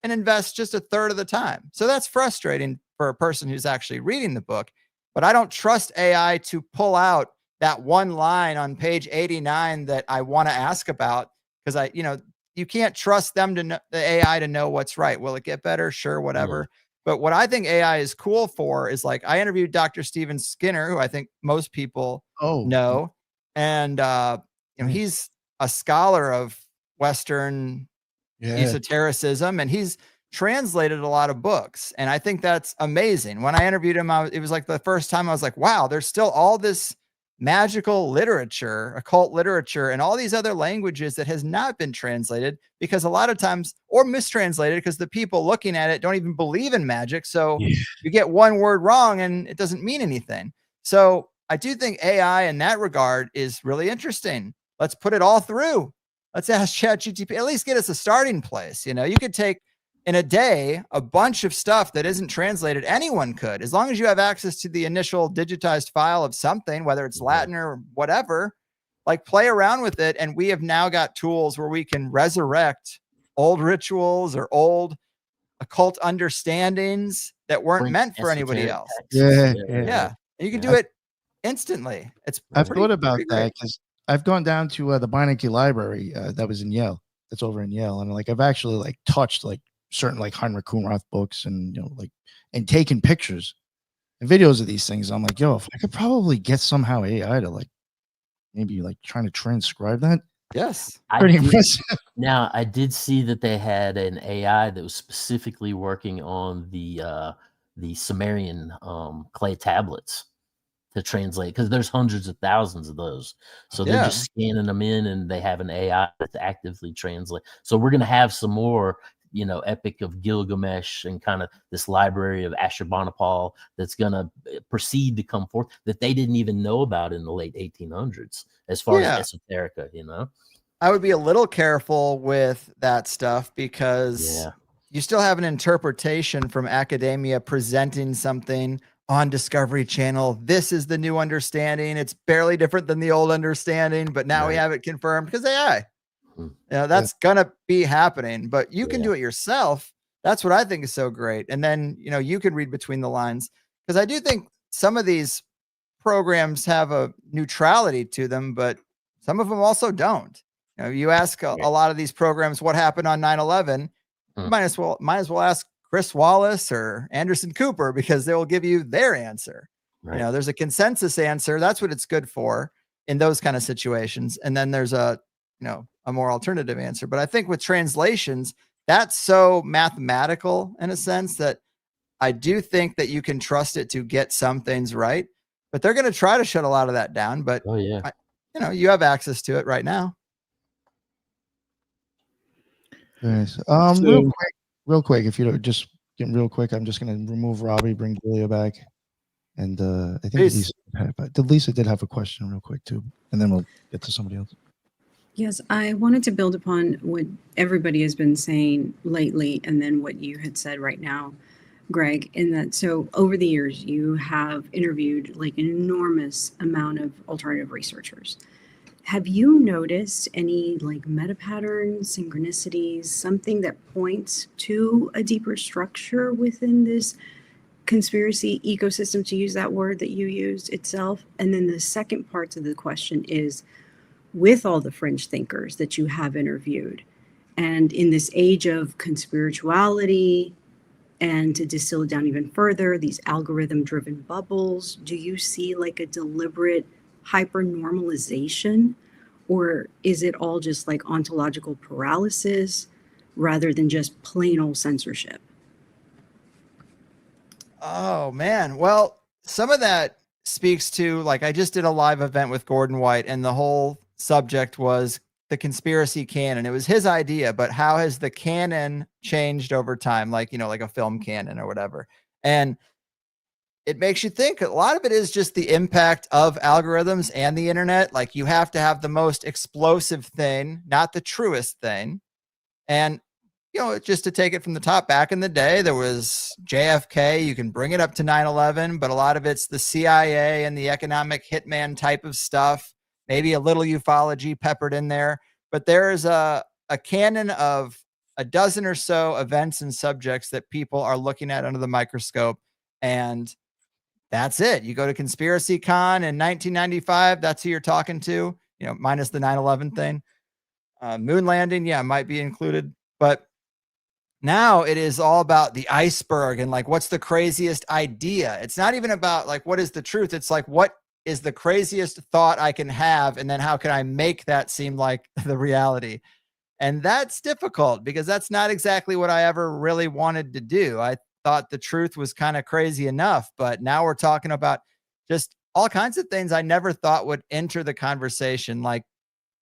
and invest just a third of the time. So that's frustrating for a person who's actually reading the book. But I don't trust AI to pull out that one line on page 89 that I want to ask about, because you can't trust them to know, the AI to know what's right. Will it get better? Sure, whatever. But what I think AI is cool for is, like, I interviewed Dr. Steven Skinner, who I think most people know. And he's a scholar of Western esotericism, and he's translated a lot of books. And I think that's amazing. When I interviewed him, it was like the first time I was like, wow, there's still all this magical literature, occult literature, and all these other languages that has not been translated because a lot of times, or mistranslated, because the people looking at it don't even believe in magic. So you get one word wrong and it doesn't mean anything. So I do think AI in that regard is really interesting. Let's put it all through. Let's ask ChatGPT, at least get us a starting place. You know, you could take in a day a bunch of stuff that isn't translated. Anyone could, as long as you have access to the initial digitized file of something, whether it's Latin or whatever, like play around with it. And we have now got tools where we can resurrect old rituals or old occult understandings that weren't meant for anybody else. Yeah. And you can do it instantly. I've thought about that because I've gone down to the Beinecke Library that was in Yale. That's over in Yale, and like I've actually like touched like certain like Heinrich Kuhnroth books and like and taken pictures and videos of these things. I'm like, yo, if I could probably get somehow AI to like maybe like trying to transcribe that. Yes, pretty impressive. Now I did see that they had an AI that was specifically working on the Sumerian clay tablets to translate, because there's hundreds of thousands of those. So they're just scanning them in, and they have an AI that's actively translate. So we're gonna have some more, Epic of Gilgamesh and kind of this library of Ashurbanipal that's gonna proceed to come forth that they didn't even know about in the late 1800s as far as esoterica. I would be a little careful with that stuff because you still have an interpretation from academia presenting something on Discovery Channel. This is the new understanding. It's barely different than the old understanding, but now we have it confirmed because AI. That's gonna be happening, but you can do it yourself. That's what I think is so great. And then, you can read between the lines, because I do think some of these programs have a neutrality to them, but some of them also don't. You ask a lot of these programs what happened on 9/11, you might as well ask Chris Wallace or Anderson Cooper, because they will give you their answer. There's a consensus answer. That's what it's good for in those kind of situations. And then there's a more alternative answer. But I think with translations, that's so mathematical in a sense that I do think that you can trust it to get some things right, but they're going to try to shut a lot of that down. But you have access to it right now. Yes. Real quick, if you don't just get real quick, I'm just going to remove Robbie, bring Julia back. And I think Lisa did have a question real quick too. And then we'll get to somebody else. Yes, I wanted to build upon what everybody has been saying lately, and then what you had said right now, Greg, in that, so over the years, you have interviewed like an enormous amount of alternative researchers. Have you noticed any like meta patterns, synchronicities, something that points to a deeper structure within this conspiracy ecosystem, to use that word that you used itself? And then the second part of the question is, with all the fringe thinkers that you have interviewed, and in this age of conspirituality, and to distill it down even further, these algorithm-driven bubbles, do you see like a deliberate hyper-normalization, or is it all just like ontological paralysis rather than just plain old censorship? Oh, man. Well, some of that speaks to, like, I just did a live event with Gordon White, and the whole subject was the conspiracy canon. It was his idea, but how has the canon changed over time? Like, like a film canon or whatever. And it makes you think a lot of it is just the impact of algorithms and the internet. Like, you have to have the most explosive thing, not the truest thing. And, just to take it from the top, back in the day, there was JFK. You can bring it up to 9/11, but a lot of it's the CIA and the economic hitman type of stuff. Maybe a little ufology peppered in there, but there is a canon of a dozen or so events and subjects that people are looking at under the microscope. And that's it. You go to Conspiracy Con in 1995. That's who you're talking to, minus the 9/11 thing. Moon landing. Yeah, might be included, but now it is all about the iceberg and like, what's the craziest idea? It's not even about like, what is the truth? It's like, what is the craziest thought I can have? And then how can I make that seem like the reality? And that's difficult because that's not exactly what I ever really wanted to do. I thought the truth was kind of crazy enough, but now we're talking about just all kinds of things I never thought would enter the conversation. Like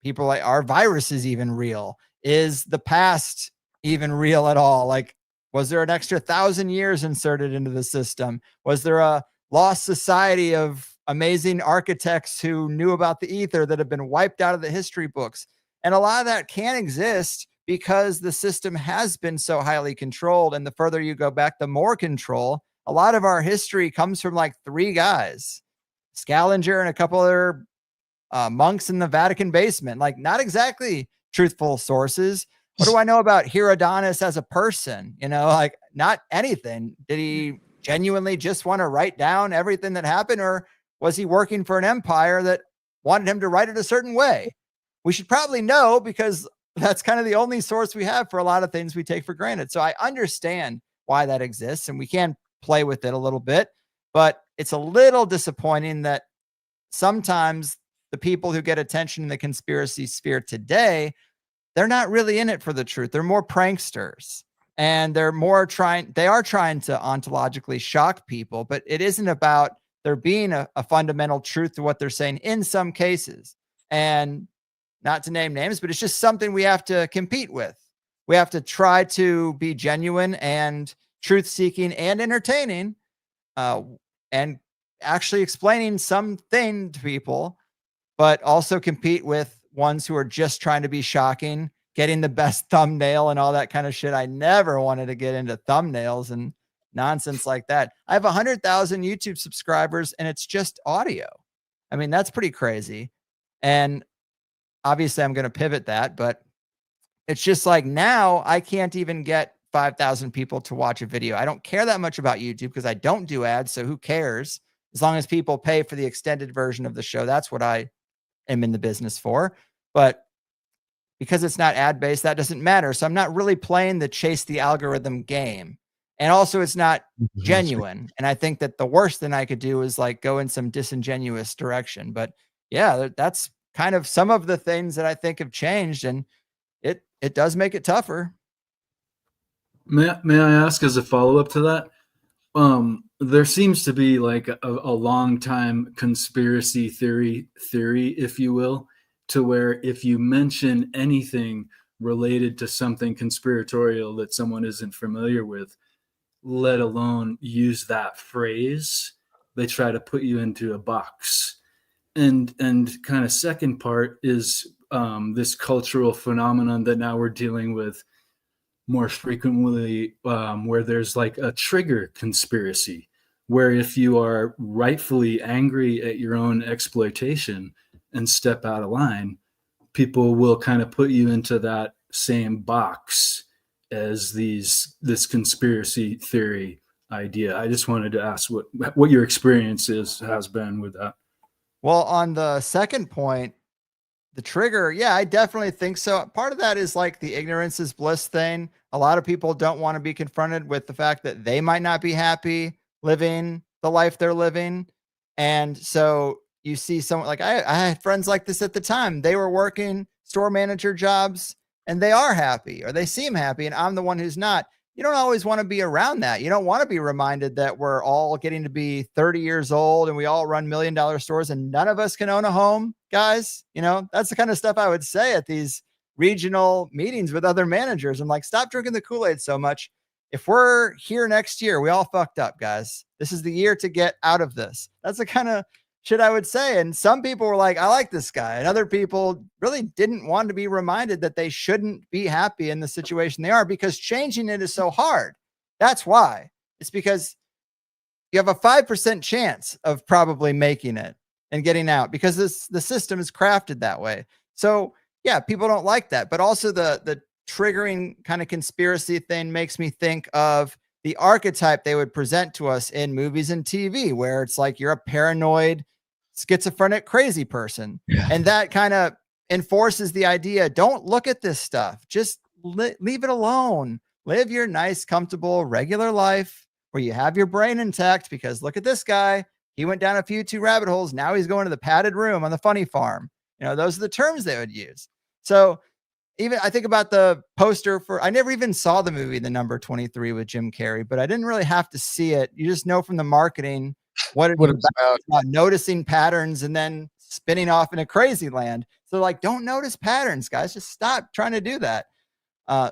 people like, are viruses even real? Is the past even real at all? Like, was there an extra 1,000 years inserted into the system? Was there a lost society of amazing architects who knew about the ether that have been wiped out of the history books? And a lot of that can exist because the system has been so highly controlled. And the further you go back, the more control. A lot of our history comes from like 3 guys, Scaliger and a couple other monks in the Vatican basement, like not exactly truthful sources. What do I know about Herodotus as a person? You know, like not anything. Did he genuinely just want to write down everything that happened, or was he working for an empire that wanted him to write it a certain way? We should probably know, because that's kind of the only source we have for a lot of things we take for granted. So I understand why that exists, and we can play with it a little bit, but it's a little disappointing that sometimes the people who get attention in the conspiracy sphere today, they're not really in it for the truth. They're more pranksters, and they are trying to ontologically shock people, but it isn't about there being a fundamental truth to what they're saying in some cases. And not to name names, but it's just something we have to compete with. We have to try to be genuine and truth-seeking and entertaining, and actually explaining something to people, but also compete with ones who are just trying to be shocking, getting the best thumbnail and all that kind of shit. I never wanted to get into thumbnails and nonsense like that. I have 100,000 YouTube subscribers and it's just audio. I mean, that's pretty crazy. And obviously I'm going to pivot that, but it's just like now I can't even get 5,000 people to watch a video. I don't care that much about YouTube because I don't do ads. So who cares? As long as people pay for the extended version of the show, that's what I am in the business for. But because it's not ad-based, that doesn't matter. So I'm not really playing the chase the algorithm game. And also it's not genuine. And I think that the worst thing I could do is like go in some disingenuous direction. But yeah, that's kind of some of the things that I think have changed, and it does make it tougher. May I ask as a follow-up to that? There seems to be like a long time conspiracy theory, if you will, to where if you mention anything related to something conspiratorial that someone isn't familiar with, let alone use that phrase, they try to put you into a box. And kind of second part is this cultural phenomenon that now we're dealing with more frequently, where there's like a trigger conspiracy, where if you are rightfully angry at your own exploitation and step out of line, people will kind of put you into that same box as this conspiracy theory idea. I just wanted to ask what your experience has been with that. Well, on the second point, the trigger, yeah, I definitely think so. Part of that is like the ignorance is bliss thing. A lot of people don't want to be confronted with the fact that they might not be happy living the life they're living. And so you see someone like I had friends like this at the time. They were working store manager jobs and they are happy, or they seem happy, and I'm the one who's not. You don't always want to be around that. You don't want to be reminded that we're all getting to be 30 years old and we all run $1 million stores and none of us can own a home, guys. You know, that's the kind of stuff I would say at these regional meetings with other managers. I'm like, stop drinking the Kool-Aid so much. If we're here next year, we all fucked up, guys. This is the year to get out of this. That's the kind of shit I would say. And some people were like, I like this guy. And other people really didn't want to be reminded that they shouldn't be happy in the situation they are, because changing it is so hard. That's why. It's because you have a 5% chance of probably making it and getting out, because the system is crafted that way. So yeah, people don't like that. But also the triggering kind of conspiracy thing makes me think of the archetype they would present to us in movies and TV, where it's like you're a paranoid, schizophrenic, crazy person. Yeah. And that kind of enforces the idea, don't look at this stuff. Just leave it alone. Live your nice, comfortable, regular life where you have your brain intact, because look at this guy. He went down a few two rabbit holes. Now he's going to the padded room on the funny farm. You know, those are the terms they would use. So even I think about the poster for, I never even saw the movie, The Number 23 with Jim Carrey, but I didn't really have to see it. You just know from the marketing what it's What it's about. It's about noticing patterns and then spinning off in a crazy land. So like, don't notice patterns, guys. Just stop trying to do that.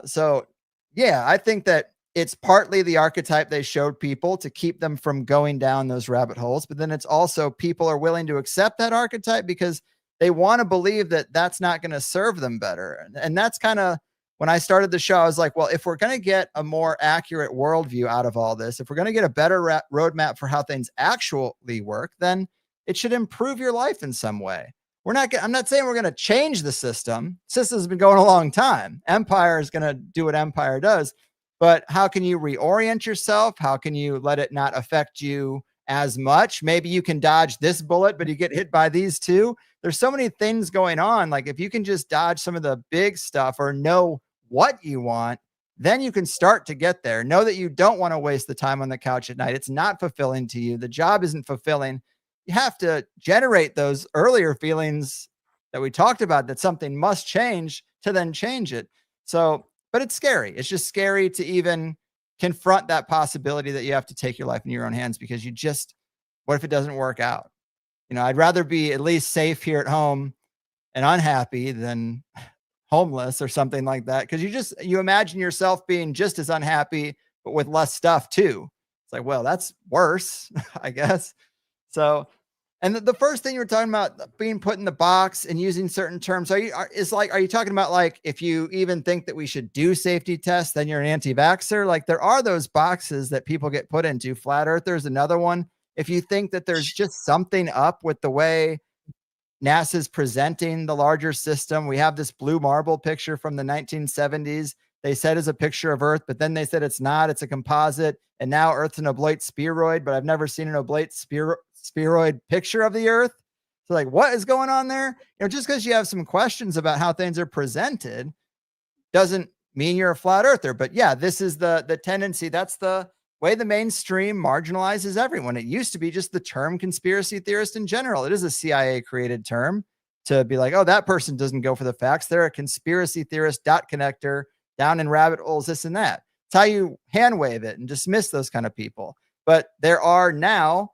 So yeah, I think that it's partly the archetype they showed people to keep them from going down those rabbit holes. But then it's also people are willing to accept that archetype because they want to believe that that's not going to serve them better. And that's kind of when I started the show, I was like, well, if we're going to get a more accurate worldview out of all this, if we're going to get a better roadmap for how things actually work, then it should improve your life in some way. I'm not saying we're going to change the system. System's been going a long time. Empire is going to do what Empire does. But how can you reorient yourself? How can you let it not affect you as much? Maybe you can dodge this bullet, but you get hit by these two. There's so many things going on. Like if you can just dodge some of the big stuff or know what you want, then you can start to get there. Know that you don't want to waste the time on the couch at night. It's not fulfilling to you. The job isn't fulfilling. You have to generate those earlier feelings that we talked about, that something must change, to then change it. So, but it's scary. It's just scary to even confront that possibility that you have to take your life in your own hands, because what if it doesn't work out? I'd rather be at least safe here at home and unhappy than homeless or something like that. Cause you imagine yourself being just as unhappy, but with less stuff too. It's like, well, that's worse, I guess. So, and the first thing you were talking about being put in the box and using certain terms, are you talking about like, if you even think that we should do safety tests, then you're an anti-vaxxer? Like there are those boxes that people get put into. Flat earthers, another one. If you think that there's just something up with the way NASA's presenting the larger system, we have this blue marble picture from the 1970s. They said is a picture of Earth, but then they said it's not, it's a composite. And now Earth's an oblate spheroid, but I've never seen an oblate spheroid picture of the Earth. So like, what is going on there? Just because you have some questions about how things are presented doesn't mean you're a flat earther. But yeah, this is the tendency. That's the way the mainstream marginalizes everyone. It used to be just the term conspiracy theorist in general. It is a CIA created term to be like, oh, that person doesn't go for the facts. They're a conspiracy theorist, dot connector, down in rabbit holes, this and that. It's how you hand wave it and dismiss those kind of people. But there are now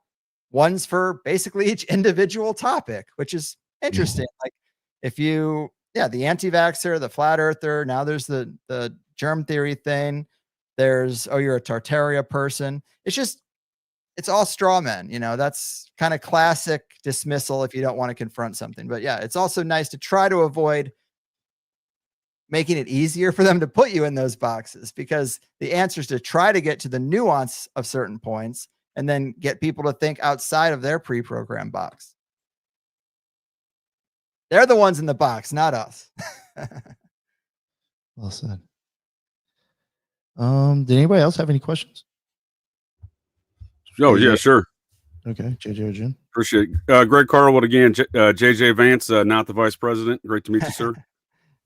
ones for basically each individual topic, which is interesting. Like the anti-vaxxer, the flat earther, now there's the germ theory thing. There's, oh, you're a Tartaria person. It's all straw men. That's kind of classic dismissal if you don't want to confront something. But yeah, it's also nice to try to avoid making it easier for them to put you in those boxes, because the answer is to try to get to the nuance of certain points and then get people to think outside of their pre-programmed box. They're the ones in the box, not us. Well said. Did anybody else have any questions? Oh, yeah, sure. Okay, JJ or Jim. Appreciate it. Greg Carlwood again, JJ Vance, not the vice president. Great to meet you, sir.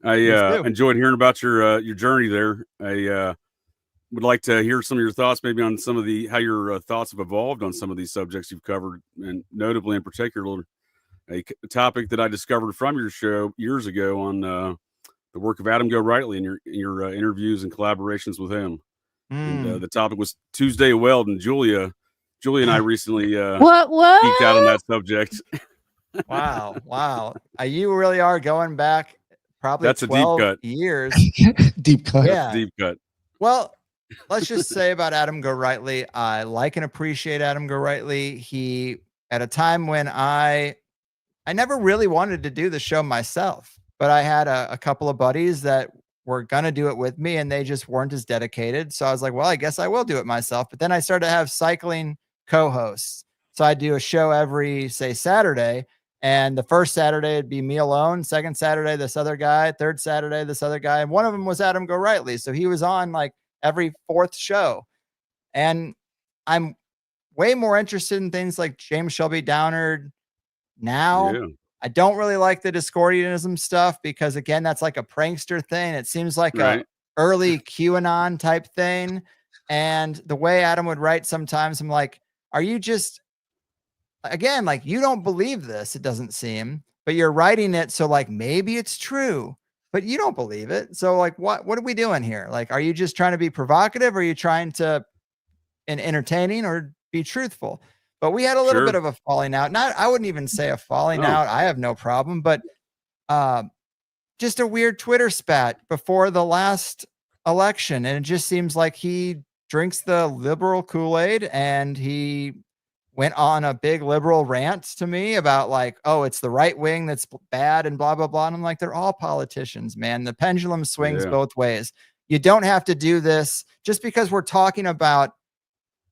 I enjoyed hearing about your journey there. I would like to hear some of your thoughts, maybe on some of how your thoughts have evolved on some of these subjects you've covered, and notably in particular, a topic that I discovered from your show years ago on the work of Adam Go Rightly in your interviews and collaborations with him. And, the topic was Tuesday Weld, and Julia and I recently what geeked out on that subject. Wow. You really are going back probably that's 12 a deep cut. Years. Deep cut. Yeah. Deep cut. Well, let's just say about Adam Go Rightly, I like and appreciate Adam Go Rightly. He, at a time when I never really wanted to do the show myself, but I had a couple of buddies that were going to do it with me, and they just weren't as dedicated. So I was like, well, I guess I will do it myself. But then I started to have cycling co-hosts. So I do a show every, say, Saturday. And the first Saturday it'd be me alone. Second Saturday, this other guy. Third Saturday, this other guy. And one of them was Adam Go Rightly. So he was on like every fourth show. And I'm way more interested in things like James Shelby Downard now. Yeah. I don't really like the Discordianism stuff because, again, that's like a prankster thing. It seems like a early QAnon type thing. And the way Adam would write sometimes, I'm like, are you just, again, like, you don't believe this, it doesn't seem, but you're writing it so like maybe it's true, but you don't believe it. So like, what are we doing here? Like, are you just trying to be provocative, or are you trying to and entertaining, or be truthful? but we had a little Sure. bit of a falling out. I wouldn't even say a falling No. out. I have no problem, but just a weird Twitter spat before the last election. And it just seems like he drinks the liberal Kool-Aid, and he went on a big liberal rant to me about like, oh, it's the right wing that's bad and blah, blah, blah. And I'm like, they're all politicians, man. The pendulum swings both ways. You don't have to do this just because we're talking about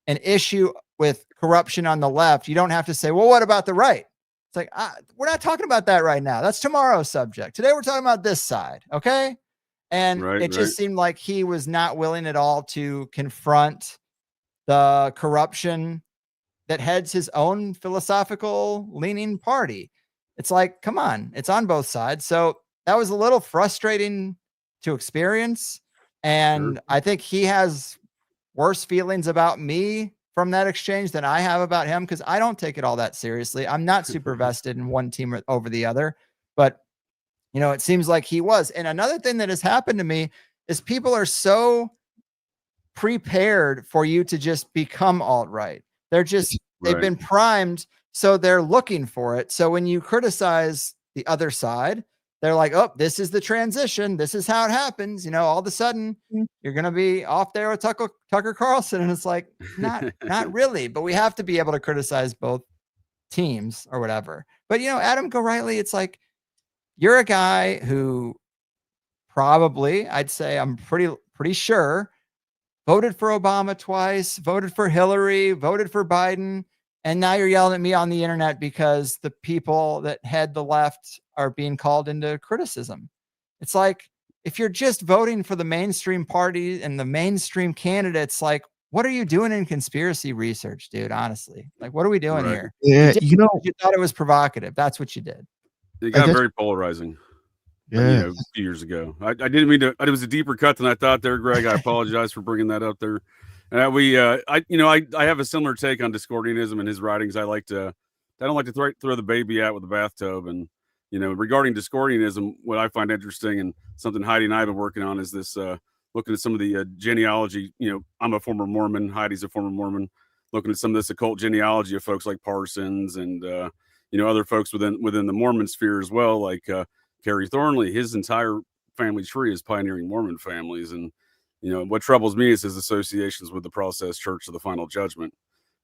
an issue with corruption on the left. You don't have to say, well, what about the right? It's like, we're not talking about that right now. That's tomorrow's subject. Today, we're talking about this side. Okay. And it just seemed like he was not willing at all to confront the corruption that heads his own philosophical leaning party. It's like, come on, it's on both sides. So that was a little frustrating to experience. And I think he has worse feelings about me from that exchange than I have about him, because I don't take it all that seriously. I'm not super vested in one team over the other, but you know, it seems like he was. And another thing that has happened to me is people are so prepared for you to just become alt-right. They're just, they've been primed, so they're looking for it. So when you criticize the other side, they're like, oh, this is the transition. This is how it happens. You know, all of a sudden you're going to be off there with Tucker Carlson. And it's like, not really, but we have to be able to criticize both teams or whatever. But, you know, Adam Gorightly, it's like, you're a guy who probably, I'd say I'm pretty sure, voted for Obama twice, voted for Hillary, voted for Biden. And now you're yelling at me on the internet because the people that head the left are being called into criticism. It's like, if you're just voting for the mainstream party and the mainstream candidates, like, what are you doing in conspiracy research, dude? Honestly, like, what are we doing here? Yeah, you thought it was provocative. That's what you did. It got very polarizing. Yeah. A few years ago. I didn't mean to. It was a deeper cut than I thought there, Greg. I apologize for bringing that up there. And I have a similar take on Discordianism in his writings. I don't like to throw the baby out with the bathtub. And, you know, regarding Discordianism, what I find interesting and something Heidi and I have been working on is this, looking at some of the genealogy. You know, I'm a former Mormon. Heidi's a former Mormon. Looking at some of this occult genealogy of folks like Parsons and, other folks within the Mormon sphere as well, like Kerry Thornley. His entire family tree is pioneering Mormon families. And, you know, what troubles me is his associations with the Process Church of the Final Judgment,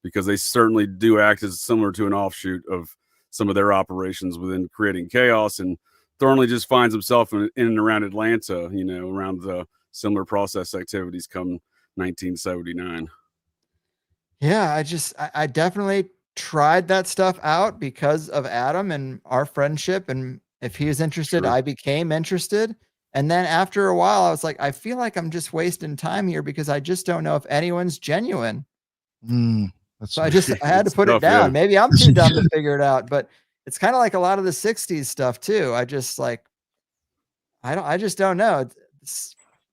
because they certainly do act as similar to an offshoot of some of their operations within creating chaos. And Thornley just finds himself in and around Atlanta, you know, around the similar process activities come 1979. Yeah, I definitely tried that stuff out because of Adam and our friendship. And if he was interested, I became interested. And then after a while, I was like, I feel like I'm just wasting time here because I just don't know if anyone's genuine. So I had to put it down. Yeah. Maybe I'm too dumb to figure it out, but it's kind of like a lot of the 60s stuff too. I just don't know.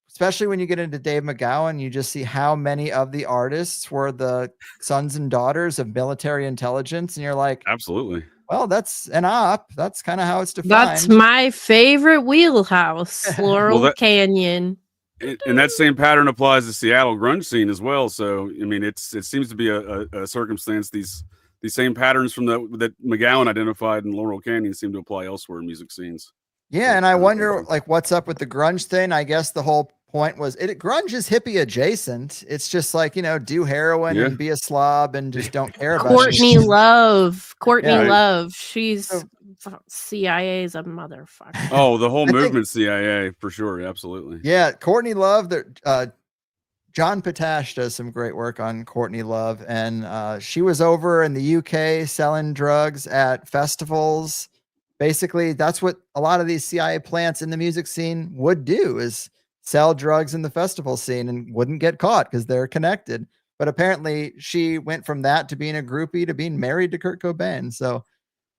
Especially when you get into Dave McGowan, you just see how many of the artists were the sons and daughters of military intelligence. And you're like, absolutely. Well, that's an op. That's kind of how it's defined. That's my favorite wheelhouse, Laurel Canyon. And that same pattern applies to Seattle grunge scene as well. So, I mean, it seems to be a circumstance. These same patterns from that McGowan identified in Laurel Canyon seem to apply elsewhere in music scenes. Yeah, and I wonder, like, what's up with the grunge thing? I guess the whole point was grunge is hippie adjacent. It's just like, you know, do heroin and be a slob and just don't care about Courtney Love. She's CIA's a motherfucker. Oh, the whole movement CIA for sure. Absolutely. Yeah. Courtney Love, John Patash does some great work on Courtney Love. And she was over in the UK selling drugs at festivals. Basically, that's what a lot of these CIA plants in the music scene would do, is sell drugs in the festival scene and wouldn't get caught because they're connected. But apparently she went from that to being a groupie to being married to Kurt Cobain. So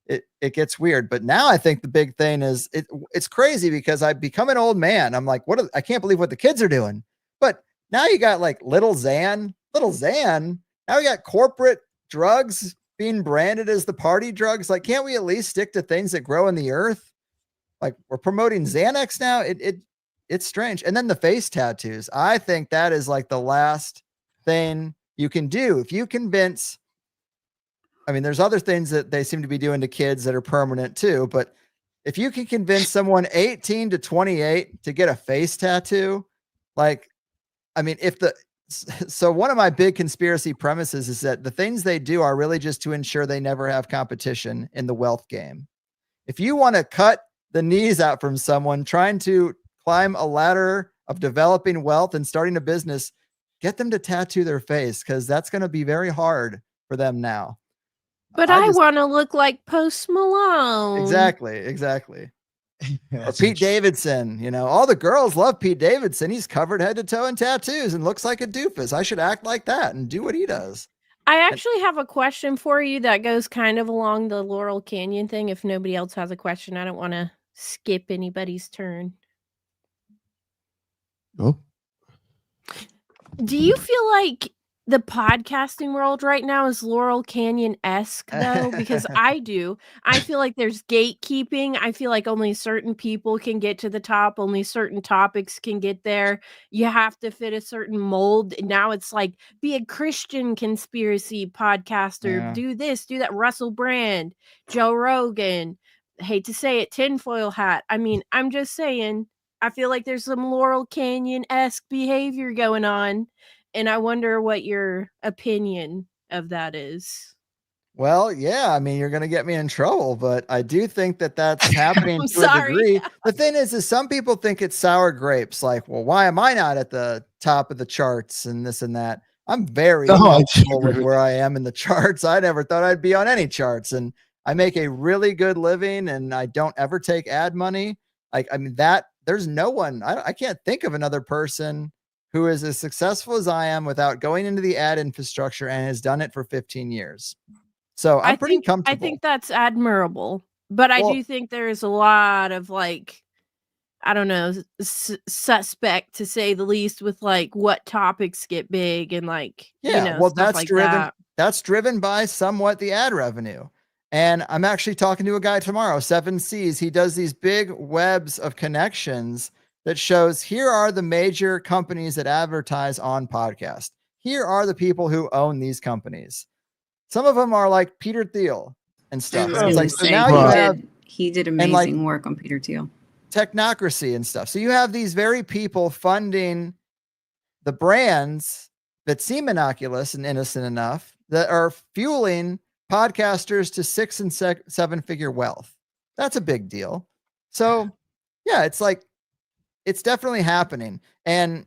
it gets weird. But now I think the big thing is it's crazy because I've become an old man. I'm like, I can't believe what the kids are doing. But now you got like Little Xan. Now we got corporate drugs being branded as the party drugs. Like, can't we at least stick to things that grow in the earth? Like, we're promoting Xanax now. It's strange. And then the face tattoos. I think that is like the last thing you can do. If you convince I mean, there's other things that they seem to be doing to kids that are permanent too. But if you can convince someone 18 to 28 to get a face tattoo, like, I mean, so one of my big conspiracy premises is that the things they do are really just to ensure they never have competition in the wealth game. If you want to cut the knees out from someone trying to climb a ladder of developing wealth and starting a business, get them to tattoo their face, because that's going to be very hard for them now. But I want to look like Post Malone. Exactly. Or Pete Davidson, you know, all the girls love Pete Davidson. He's covered head to toe in tattoos and looks like a doofus. I should act like that and do what he does. I actually have a question for you that goes kind of along the Laurel Canyon thing. If nobody else has a question, I don't want to skip anybody's turn. Oh. Do you feel like the podcasting world right now is Laurel Canyon-esque, though? Because I do. I feel like there's gatekeeping. I feel like only certain people can get to the top. Only certain topics can get there. You have to fit a certain mold. And now it's like, be a Christian conspiracy podcaster. Yeah. Do this, do that. Russell Brand, Joe Rogan. I hate to say it, tinfoil hat. I mean, I'm just saying, I feel like there's some Laurel Canyon-esque behavior going on. And I wonder what your opinion of that is. Well, yeah, I mean, you're going to get me in trouble, but I do think that that's happening to a degree. The thing is some people think it's sour grapes. Like, well, why am I not at the top of the charts and this and that? I'm very comfortable with where I am in the charts. I never thought I'd be on any charts, and I make a really good living, and I don't ever take ad money. Like, I mean, there's no one, I can't think of another person who is as successful as I am without going into the ad infrastructure and has done it for 15 years. So I'm pretty comfortable. I think that's admirable, but I do think there's a lot of, like, I don't know, suspect to say the least with like what topics get big and like, yeah, you know, well, stuff like that. That's driven by somewhat the ad revenue. And I'm actually talking to a guy tomorrow, 7Cs. He does these big webs of connections that shows here are the major companies that advertise on podcast. Here are the people who own these companies. Some of them are like Peter Thiel and stuff. It's like, so now he did amazing work on Peter Thiel. Technocracy and stuff. So you have these very people funding the brands that seem innocuous and innocent enough that are fueling podcasters to 6 and 7 figure wealth. That's a big deal. So yeah, it's like, it's definitely happening. And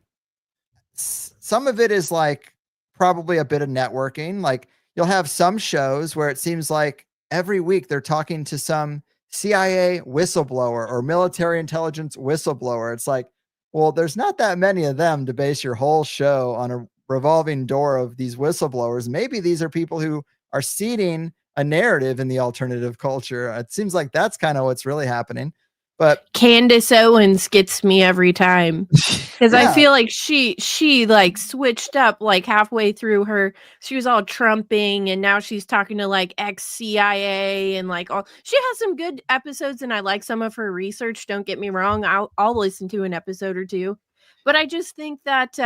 some of it is like probably a bit of networking. Like you'll have some shows where it seems like every week they're talking to some CIA whistleblower or military intelligence whistleblower. It's like, well, there's not that many of them to base your whole show on a revolving door of these whistleblowers. Maybe these are people who are seeding a narrative in the alternative culture. It seems like that's kind of what's really happening. But Candace Owens gets me every time because I feel like she like switched up like halfway through she was all Trumping and now she's talking to like ex-CIA and like all. She has some good episodes and I like some of her research. Don't get me wrong. I'll listen to an episode or two, but I just think that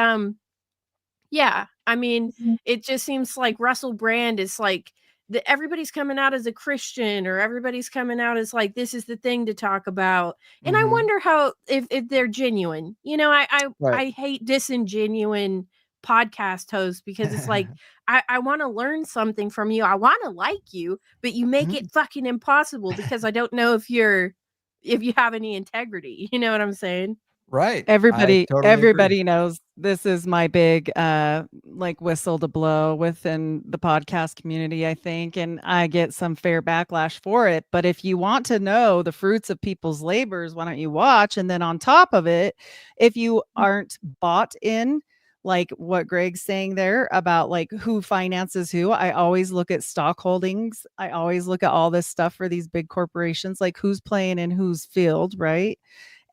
yeah, I mean, it just seems like Russell Brand is like everybody's coming out as a Christian or everybody's coming out as like, this is the thing to talk about. And I wonder how, if they're genuine, you know, I hate disingenuine podcast hosts because it's like, I want to learn something from you. I want to like you, but you make it fucking impossible because I don't know if you have any integrity. You know what I'm saying? Right. Everybody knows this is my big like whistle to blow within the podcast community, I think, and I get some fair backlash for it. But if you want to know the fruits of people's labors, why don't you watch? And then on top of it, if you aren't bought in, like what Greg's saying there about like who finances who, I always look at stock holdings. I always look at all this stuff for these big corporations, like who's playing in whose field, right?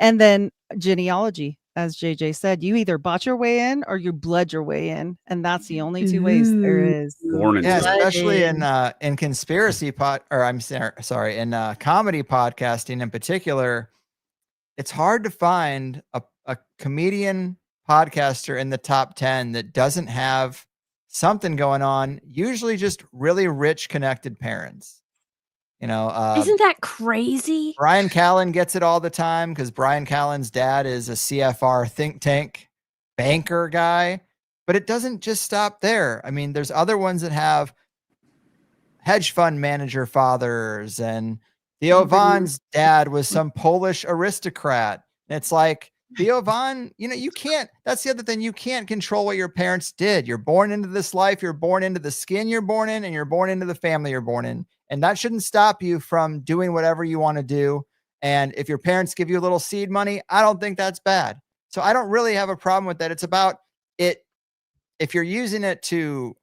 And then genealogy, as JJ said, you either bought your way in or you bled your way in, and that's the only two ways there is. Especially in conspiracy in comedy podcasting in particular, it's hard to find a comedian podcaster in the top 10 that doesn't have something going on, usually just really rich, connected parents. Isn't that crazy? Brian Callen gets it all the time because Brian Callen's dad is a CFR think tank banker guy, but it doesn't just stop there. I mean, there's other ones that have hedge fund manager fathers, and Theo Von's dad was some Polish aristocrat. And it's like, Theo Von, you can't, that's the other thing. You can't control what your parents did. You're born into this life. You're born into the skin you're born in, and you're born into the family you're born in. And that shouldn't stop you from doing whatever you want to do. And if your parents give you a little seed money, I don't think that's bad. So I don't really have a problem with that. It's about it. If you're using it to,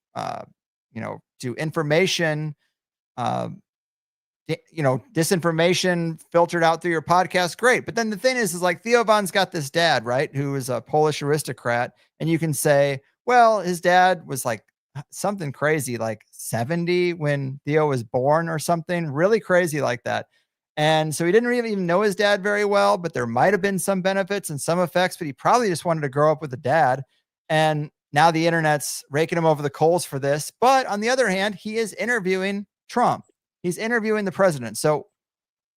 do information, disinformation filtered out through your podcast, great. But then the thing is like Theo Von's got this dad, right, who is a Polish aristocrat. And you can say, well, his dad was like something crazy, like 70 when Theo was born or something really crazy like that. And so he didn't really even know his dad very well, but there might have been some benefits and some effects, but he probably just wanted to grow up with a dad. And now the internet's raking him over the coals for this. But on the other hand, he is interviewing Trump. He's interviewing the president. So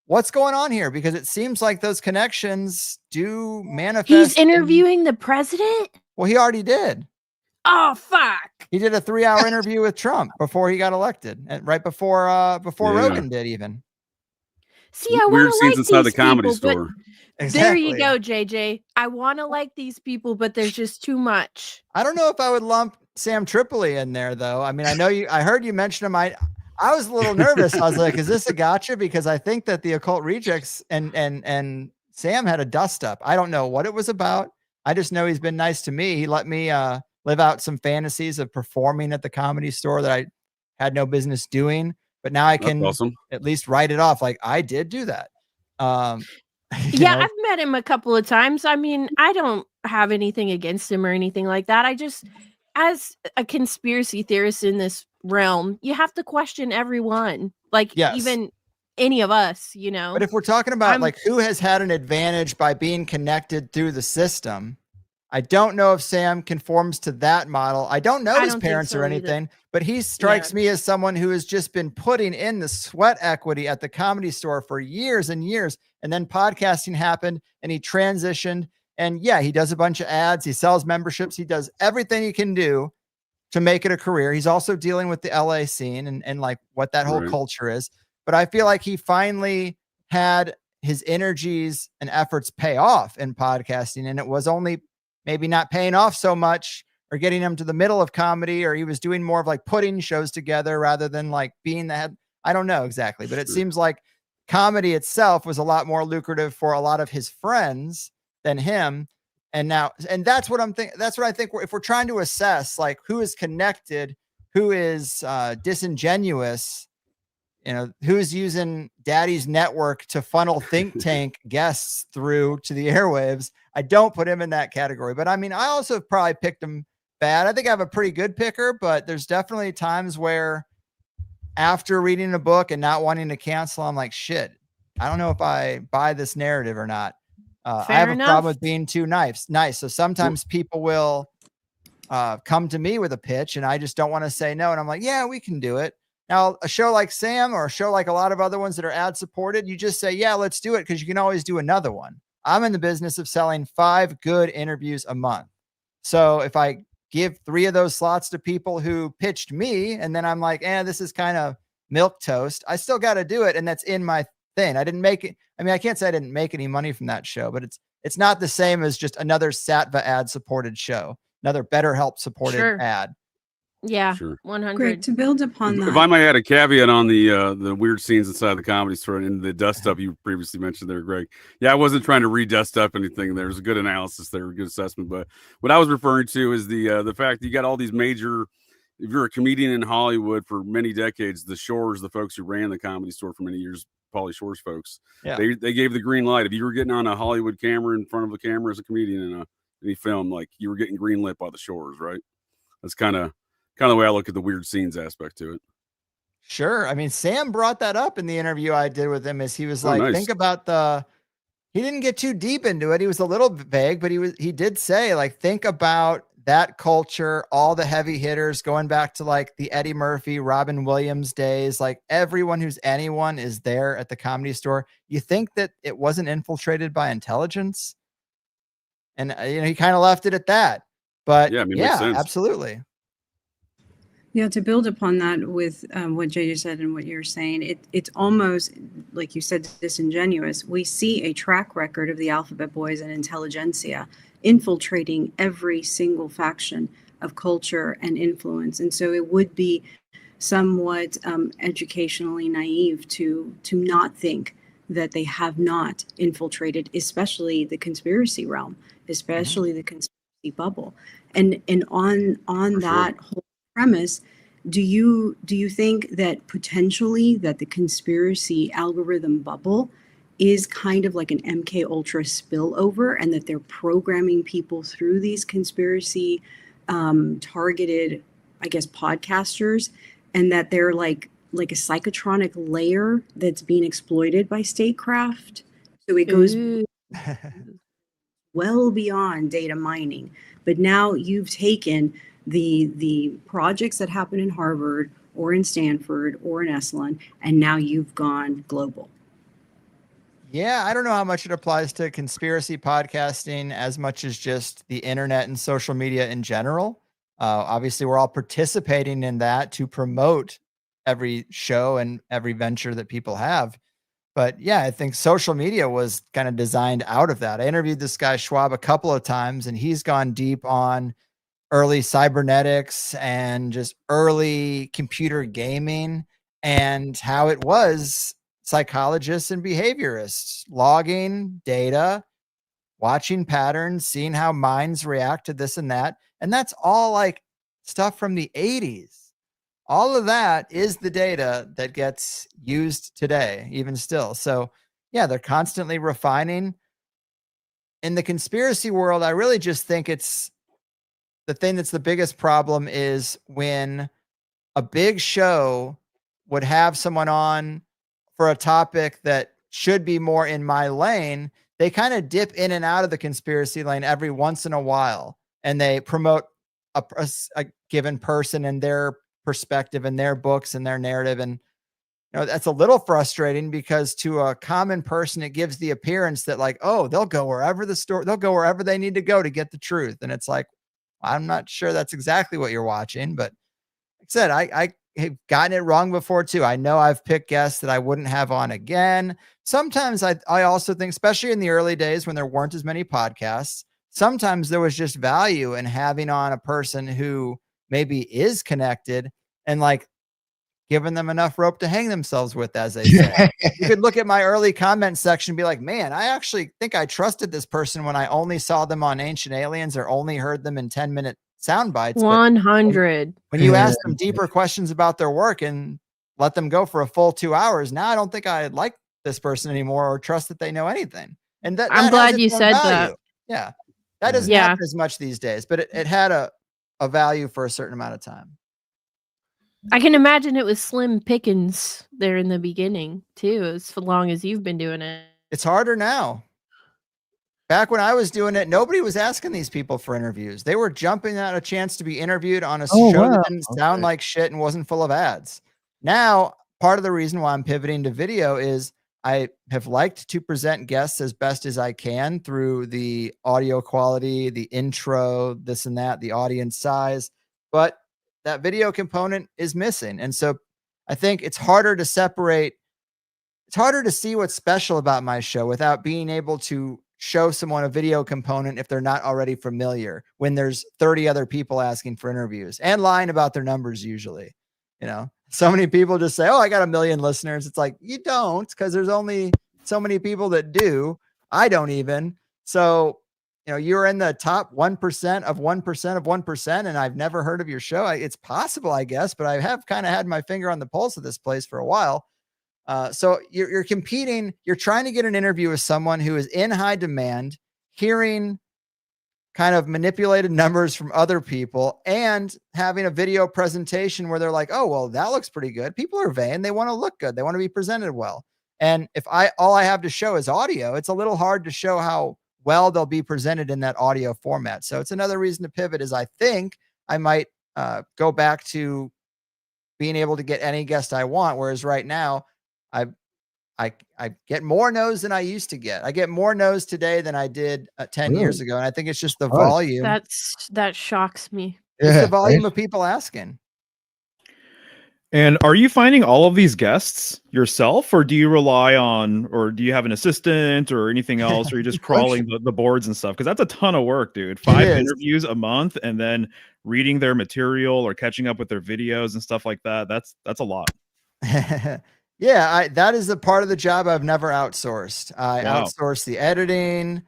what's going on here? Because it seems like those connections do manifest. He's interviewing the president? Well, he already did. Oh, fuck. He did a 3-hour interview with Trump before he got elected, and right before Rogan did even. See, I weird want to scenes like inside these the comedy people, store. But there you go, JJ. I want to like these people, but there's just too much. I don't know if I would lump Sam Tripoli in there, though. I mean, I heard you mention him. I was a little nervous. I was like, is this a gotcha? Because I think that the Occult Rejects and Sam had a dust up. I don't know what it was about. I just know he's been nice to me. He let me live out some fantasies of performing at the comedy store that I had no business doing. But now I can at least write it off. Like, I did do that. Yeah, I've met him a couple of times. I mean, I don't have anything against him or anything like that. I just, as a conspiracy theorist in this realm, you have to question everyone, like even any of us, But if we're talking about like who has had an advantage by being connected through the system, I don't know if Sam conforms to that model. I don't know his parents or anything, but he strikes me as someone who has just been putting in the sweat equity at the comedy store for years and years. And then podcasting happened and he transitioned. And yeah, he does a bunch of ads. He sells memberships. He does everything he can do to make it a career. He's also dealing with the LA scene and like what that whole culture is. But I feel like he finally had his energies and efforts pay off in podcasting. And it was only maybe not paying off so much or getting him to the middle of comedy, or he was doing more of like putting shows together rather than like being the head. I don't know exactly, but it seems like comedy itself was a lot more lucrative for a lot of his friends than him. And now, and that's what I'm thinking. That's what I think. If we're trying to assess like who is connected, who is disingenuous, who's using daddy's network to funnel think tank guests through to the airwaves, I don't put him in that category. But I mean, I also probably picked him bad. I think I have a pretty good picker, but there's definitely times where after reading a book and not wanting to cancel, I'm like, shit, I don't know if I buy this narrative or not. I have a problem with being too nice. So sometimes people will come to me with a pitch and I just don't want to say no. And I'm like, yeah, we can do it. Now, a show like Sam or a show like a lot of other ones that are ad supported, you just say, yeah, let's do it, because you can always do another one. I'm in the business of selling 5 good interviews a month. So if I give 3 of those slots to people who pitched me and then I'm like, this is kind of milk toast, I still got to do it. And that's in my thing. I didn't make it. I mean, I can't say I didn't make any money from that show, but it's not the same as just another Satva ad supported show, another BetterHelp supported ad. Yeah, 100. Greg, to build upon that. If I might add a caveat on the weird scenes inside the comedy store and the dust up you previously mentioned there, Greg. Yeah, I wasn't trying to re-dust up anything. There was a good analysis there, a good assessment. But what I was referring to is the fact that you got all these major, if you're a comedian in Hollywood for many decades, the Shores, the folks who ran the comedy store for many years, Pauly Shore's folks, they gave the green light. If you were getting on a Hollywood camera in front of a camera as a comedian in any film, like you were getting greenlit by the Shores, right? That's kind of the way I look at the weird scenes aspect to it. Sure. I mean, Sam brought that up in the interview I did with him, as he was like, nice. Think about he didn't get too deep into it. He was a little vague, but he did say like, think about that culture, all the heavy hitters going back to like the Eddie Murphy, Robin Williams days, like everyone who's anyone is there at the Comedy Store. You think that it wasn't infiltrated by intelligence? And he kind of left it at that. But Yeah, I mean, makes sense. absolutely. Yeah, to build upon that with what JJ said and what you're saying, it's almost, like you said, disingenuous. We see a track record of the Alphabet Boys and intelligentsia infiltrating every single faction of culture and influence. And so it would be somewhat educationally naive to not think that they have not infiltrated, especially the conspiracy realm, especially the conspiracy bubble. And on For that whole premise, do you think that potentially that the conspiracy algorithm bubble is kind of like an MK Ultra spillover, and that they're programming people through these conspiracy targeted, I guess, podcasters, and that they're like a psychotronic layer that's being exploited by statecraft? So it goes Ooh. well beyond data mining. But now you've taken the projects that happen in Harvard or in Stanford or in Esalen, and now you've gone global. Yeah, I don't know how much it applies to conspiracy podcasting as much as just the internet and social media in general. Obviously, we're all participating in that to promote every show and every venture that people have. But yeah, I think social media was kind of designed out of that. I interviewed this guy Schwab a couple of times, and he's gone deep on early cybernetics and just early computer gaming and how it was psychologists and behaviorists logging data, watching patterns, seeing how minds react to this and that. And that's all like stuff from the 80s. All of that is the data that gets used today, even still. So yeah, they're constantly refining. In the conspiracy world, I really just think it's the thing that's the biggest problem is when a big show would have someone on for a topic that should be more in my lane, they kind of dip in and out of the conspiracy lane every once in a while, and they promote a given person and their perspective and their books and their narrative. And that's a little frustrating because to a common person, it gives the appearance that like, oh, they'll go wherever they'll go wherever they need to go to get the truth. And it's like, I'm not sure that's exactly what you're watching, but like I said, I have gotten it wrong before too. I know I've picked guests that I wouldn't have on again. Sometimes I also think, especially in the early days when there weren't as many podcasts, sometimes there was just value in having on a person who maybe is connected and like giving them enough rope to hang themselves with, as they say. You could look at my early comment section and be like, man, I actually think I trusted this person when I only saw them on Ancient Aliens or only heard them in 10-minute sound bites. 100. When you ask them deeper questions about their work and let them go for a full 2 hours, now I don't think I like this person anymore or trust that they know anything. And I'm glad you said that. Yeah. That doesn't happen as much these days, but it had a value for a certain amount of time. I can imagine it was slim pickings there in the beginning too, as long as you've been doing it. It's harder now. Back when I was doing it, nobody was asking these people for interviews. They were jumping at a chance to be interviewed on a show that didn't sound like shit and wasn't full of ads. Now, part of the reason why I'm pivoting to video is I have liked to present guests as best as I can through the audio quality, the intro, this and that, the audience size, but that video component is missing. And so I think it's harder to separate. It's harder to see what's special about my show without being able to show someone a video component if they're not already familiar when there's 30 other people asking for interviews and lying about their numbers. Usually, so many people just say, oh, I got 1 million listeners. It's like, you don't, because there's only so many people that do. I don't even. So, you're in the top 1% of 1% of 1%, and I've never heard of your show. It's possible, I guess, but I have kind of had my finger on the pulse of this place for a while. So you're competing. You're trying to get an interview with someone who is in high demand, hearing kind of manipulated numbers from other people and having a video presentation where they're like, oh, well, that looks pretty good. People are vain. They want to look good. They want to be presented well. And if all I have to show is audio, it's a little hard to show how well they'll be presented in that audio format. So it's another reason to pivot is I think I might go back to being able to get any guest I want. Whereas right now I get more no's than I used to get. I get more no's today than I did 10 years ago. And I think it's just the volume. That shocks me. It's the volume of people asking. And are you finding all of these guests yourself, or do you rely on, or do you have an assistant or anything else, or you're just crawling the boards and stuff? Because that's a ton of work, dude. 5 interviews a month and then reading their material or catching up with their videos and stuff like that. That's a lot. Yeah, that is a part of the job I've never outsourced. I outsource the editing.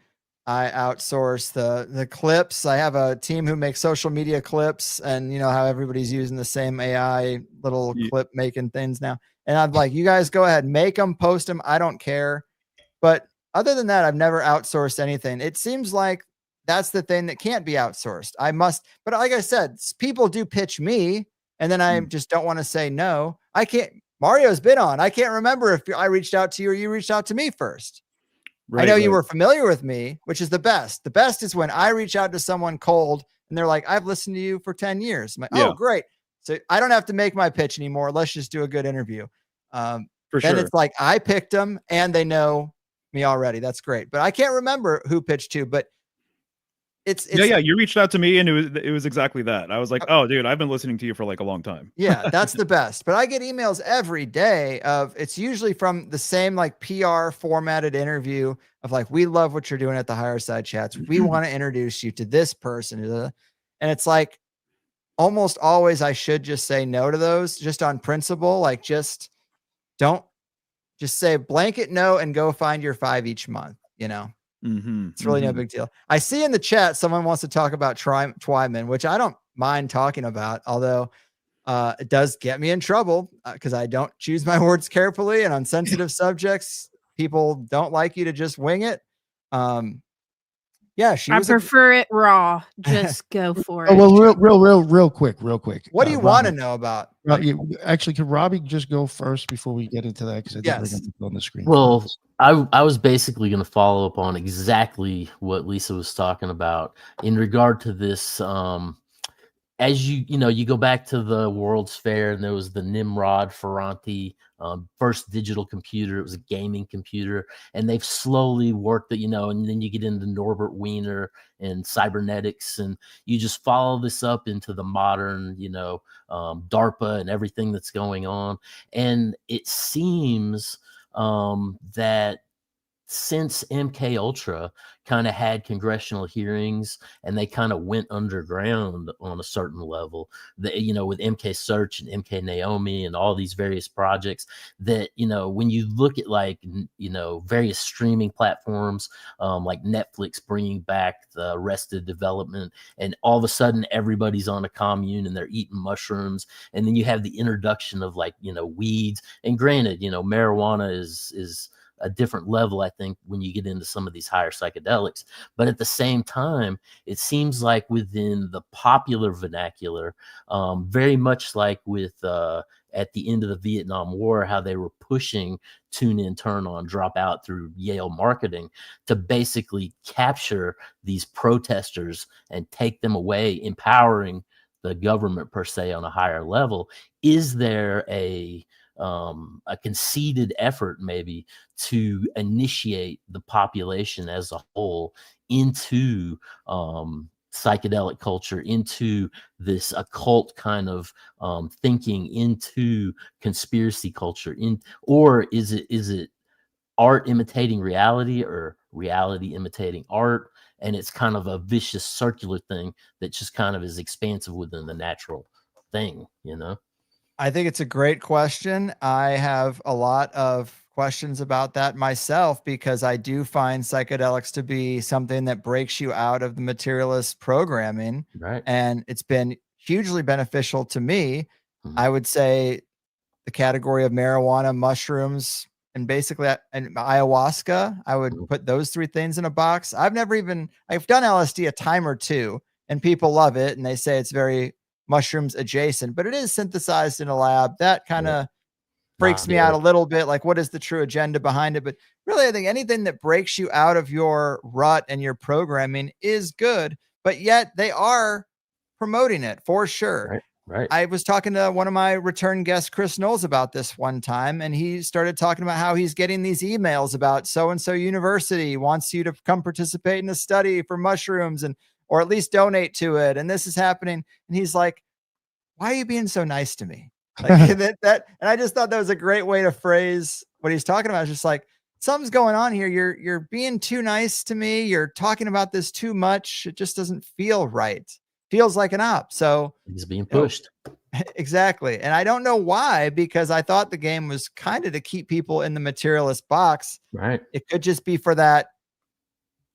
I outsource the clips. I have a team who makes social media clips, and you know how everybody's using the same AI little clip making things now. And I'm like, you guys go ahead, make them, post them. I don't care. But other than that, I've never outsourced anything. It seems like that's the thing that can't be outsourced. I must, but like I said, people do pitch me, and then I just don't want to say no. I can't. Mario's been on. I can't remember if I reached out to you or you reached out to me first. I know you were familiar with me, which is the best. The best is when I reach out to someone cold and they're like, I've listened to you for 10 years. I'm like, oh, great. So I don't have to make my pitch anymore. Let's just do a good interview. Then it's like, I picked them and they know me already. That's great. But I can't remember who pitched to, but it's you reached out to me and it was exactly that. I was like, oh dude, I've been listening to you for like a long time. Yeah, that's the best. But I get emails every day it's usually from the same like PR formatted interview of like, we love what you're doing at the Higher Side Chats. We want to introduce you to this person. And it's like almost always I should just say no to those just on principle. Like just say blanket no and go find your 5 each month, you know? It's really no big deal. I see in the chat someone wants to talk about Twyman, which I don't mind talking about, although it does get me in trouble because I don't choose my words carefully, and on sensitive subjects, people don't like you to just wing it. I prefer it raw. Just go for it. Oh, well, real quick. What do you want to know about? Actually, could Robbie just go first before we get into that? Because I didn't bring it on the screen. Well, I was basically going to follow up on exactly what Lisa was talking about in regard to this. As you go back to the World's Fair, and there was the Nimrod Ferranti first digital computer. It was a gaming computer, and they've slowly worked it, and then you get into Norbert Wiener and cybernetics, and you just follow this up into the modern, DARPA and everything that's going on. And it seems that since MK Ultra kind of had congressional hearings and they kind of went underground on a certain level, that, with MK Search and MK Naomi and all these various projects, that, when you look at various streaming platforms, like Netflix bringing back the Arrested Development, and all of a sudden everybody's on a commune and they're eating mushrooms. And then you have the introduction of weeds, and granted, marijuana is a different level, I think, when you get into some of these higher psychedelics. But at the same time, it seems like within the popular vernacular, very much like with at the end of the Vietnam War, how they were pushing tune in, turn on, drop out through Yale marketing to basically capture these protesters and take them away, empowering the government per se on a higher level. Is there a conceded effort maybe to initiate the population as a whole into psychedelic culture, into this occult kind of thinking, into conspiracy culture, or is it art imitating reality or reality imitating art? And it's kind of a vicious circular thing that just kind of is expansive within the natural thing, I think it's a great question. I have a lot of questions about that myself, because I do find psychedelics to be something that breaks you out of the materialist programming. Right. And it's been hugely beneficial to me. I would say the category of marijuana, mushrooms, and basically and ayahuasca, I would put those 3 things in a box. I've done LSD a time or two, and people love it. And they say it's very mushrooms adjacent, but it is synthesized in a lab. That kind of freaks me out a little bit. Like, what is the true agenda behind it? But really, I think anything that breaks you out of your rut and your programming is good, but yet they are promoting it for sure. Right. I was talking to one of my return guests, Chris Knowles, about this one time, and he started talking about how he's getting these emails about so-and-so university wants you to come participate in a study for mushrooms or at least donate to it. And this is happening. And he's like, why are you being so nice to me? Like and I just thought that was a great way to phrase what he's talking about. It's just like, something's going on here. You're being too nice to me. You're talking about this too much. It just doesn't feel right. Feels like an op. So he's being pushed. Exactly. And I don't know why, because I thought the game was kind of to keep people in the materialist box. Right. It could just be for that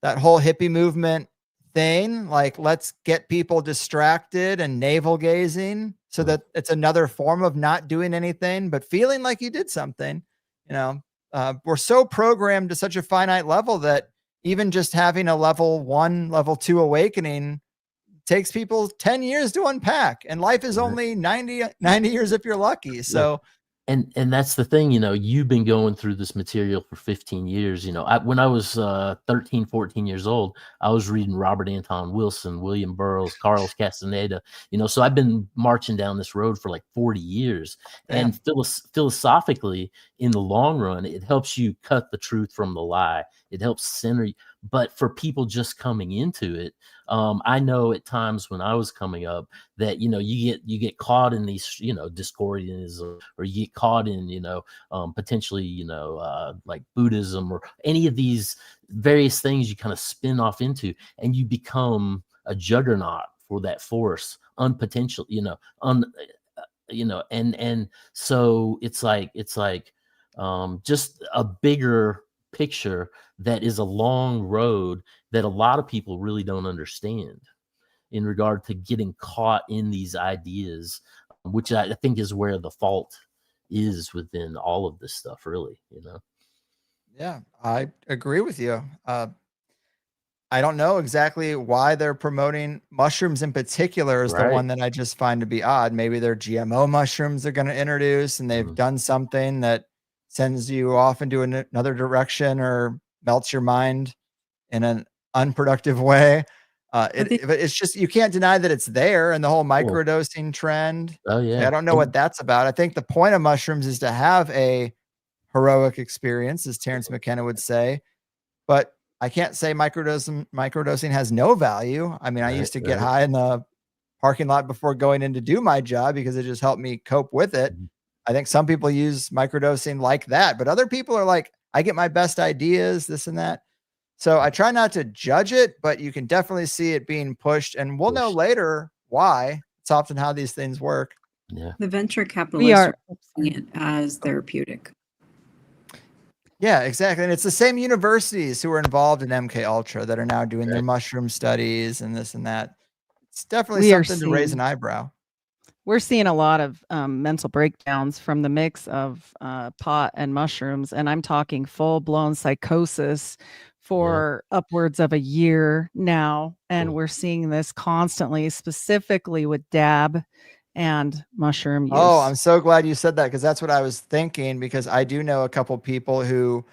whole hippie movement thing. Like, let's get people distracted and navel gazing so that it's another form of not doing anything, but feeling like you did something. We're so programmed to such a finite level that even just having a level 1, level 2 awakening takes people 10 years to unpack, and life is only 90 years if you're lucky. So and that's the thing, you've been going through this material for 15 years. When I was 13, 14 years old, I was reading Robert Anton Wilson, William Burroughs, Carlos Castaneda, so I've been marching down this road for like 40 years. Damn. And philosophically, in the long run, it helps you cut the truth from the lie. It helps center you. But for people just coming into it, I know at times when I was coming up that, you get caught in these, Discordianism, or you get caught in, potentially, like Buddhism or any of these various things you kind of spin off into, and you become a juggernaut for that force, unpotential, and so it's like just a bigger picture that is a long road that a lot of people really don't understand in regard to getting caught in these ideas, which I think is where the fault is within all of this stuff, really. Yeah, I agree with you. I don't know exactly why they're promoting mushrooms in particular is the one that I just find to be odd. Maybe they're GMO mushrooms they're going to introduce, and they've done something that sends you off into another direction or melts your mind in an unproductive way. It's just, you can't deny that it's there, and the whole microdosing trend. Oh yeah. I don't know what that's about. I think the point of mushrooms is to have a heroic experience, as Terrence McKenna would say, but I can't say microdosing has no value. I mean, I used to get high in the parking lot before going in to do my job because it just helped me cope with it. I think some people use microdosing like that, but other people are like, I get my best ideas, this and that. So I try not to judge it, but you can definitely see it being pushed, and we'll know later why. It's often how these things work. Yeah. The venture capitalists are using it as therapeutic. Yeah, exactly. And it's the same universities who are involved in MK Ultra that are now doing their mushroom studies and this and that. It's definitely something to raise an eyebrow. We're seeing a lot of mental breakdowns from the mix of pot and mushrooms, and I'm talking full-blown psychosis for upwards of a year now, and we're seeing this constantly, specifically with dab and mushroom use. Oh, I'm so glad you said that, because that's what I was thinking, because I do know a couple people who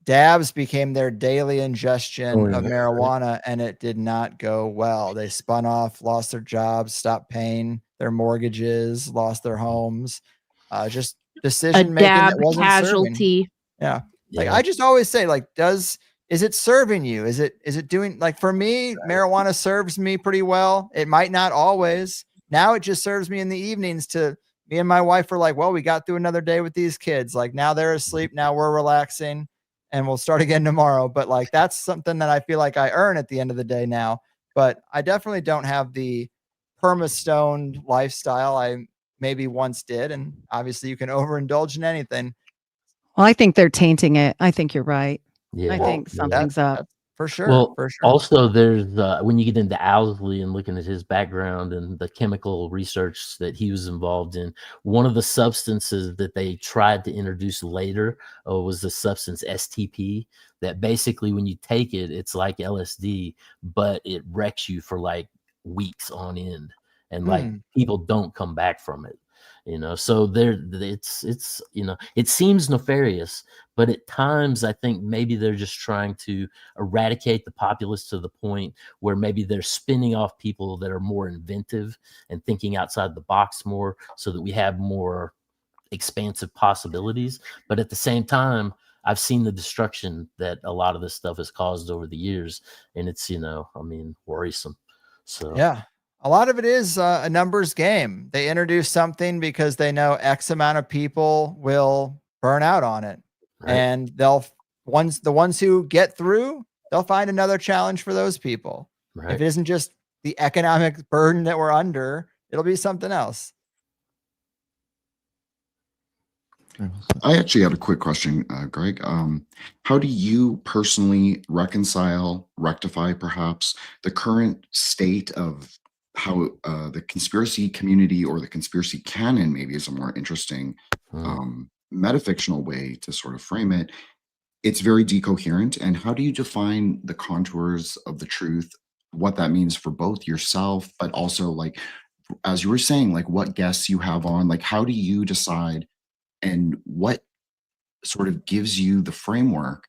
dabs became their daily ingestion of marijuana, and it did not go well. They spun off, lost their jobs, stopped paying their mortgages, lost their homes. Just decision making that wasn't casualty. serving. Yeah. Like I just always say, like, is it serving you? Is it doing, like, for me, marijuana serves me pretty well. It might not always. Now it just serves me in the evenings. To me and my wife are like, well, we got through another day with these kids. Like, now they're asleep. Now we're relaxing, and we'll start again tomorrow. But like, that's something that I feel like I earn at the end of the day now. But I definitely don't have the perma-stoned lifestyle I maybe once did. And obviously you can overindulge in anything. Well, I think they're tainting it. I think you're right. Yeah. I think something's up. For sure. Well, for sure. Also, there's when you get into Owsley and looking at his background and the chemical research that he was involved in, one of the substances that they tried to introduce later was the substance STP. That basically, when you take it, it's like LSD, but it wrecks you for like weeks on end, and like people don't come back from it. So it's it seems nefarious, but at times I think maybe they're just trying to eradicate the populace to the point where maybe they're spinning off people that are more inventive and thinking outside the box more, so that we have more expansive possibilities. But at the same time, I've seen the destruction that a lot of this stuff has caused over the years, and it's worrisome. So Yeah. A lot of it is a numbers game. They introduce something because they know X amount of people will burn out on it. Right. And the ones who get through, they'll find another challenge for those people. Right. If it isn't just the economic burden that we're under, it'll be something else. I actually had a quick question, Greg. How do you personally rectify perhaps the current state of how the conspiracy community, or the conspiracy canon maybe is a more interesting metafictional way to sort of frame it? It's very decoherent. And how do you define the contours of the truth, what that means for both yourself, but also, like, as you were saying, like what guests you have on, like how do you decide, and what sort of gives you the framework,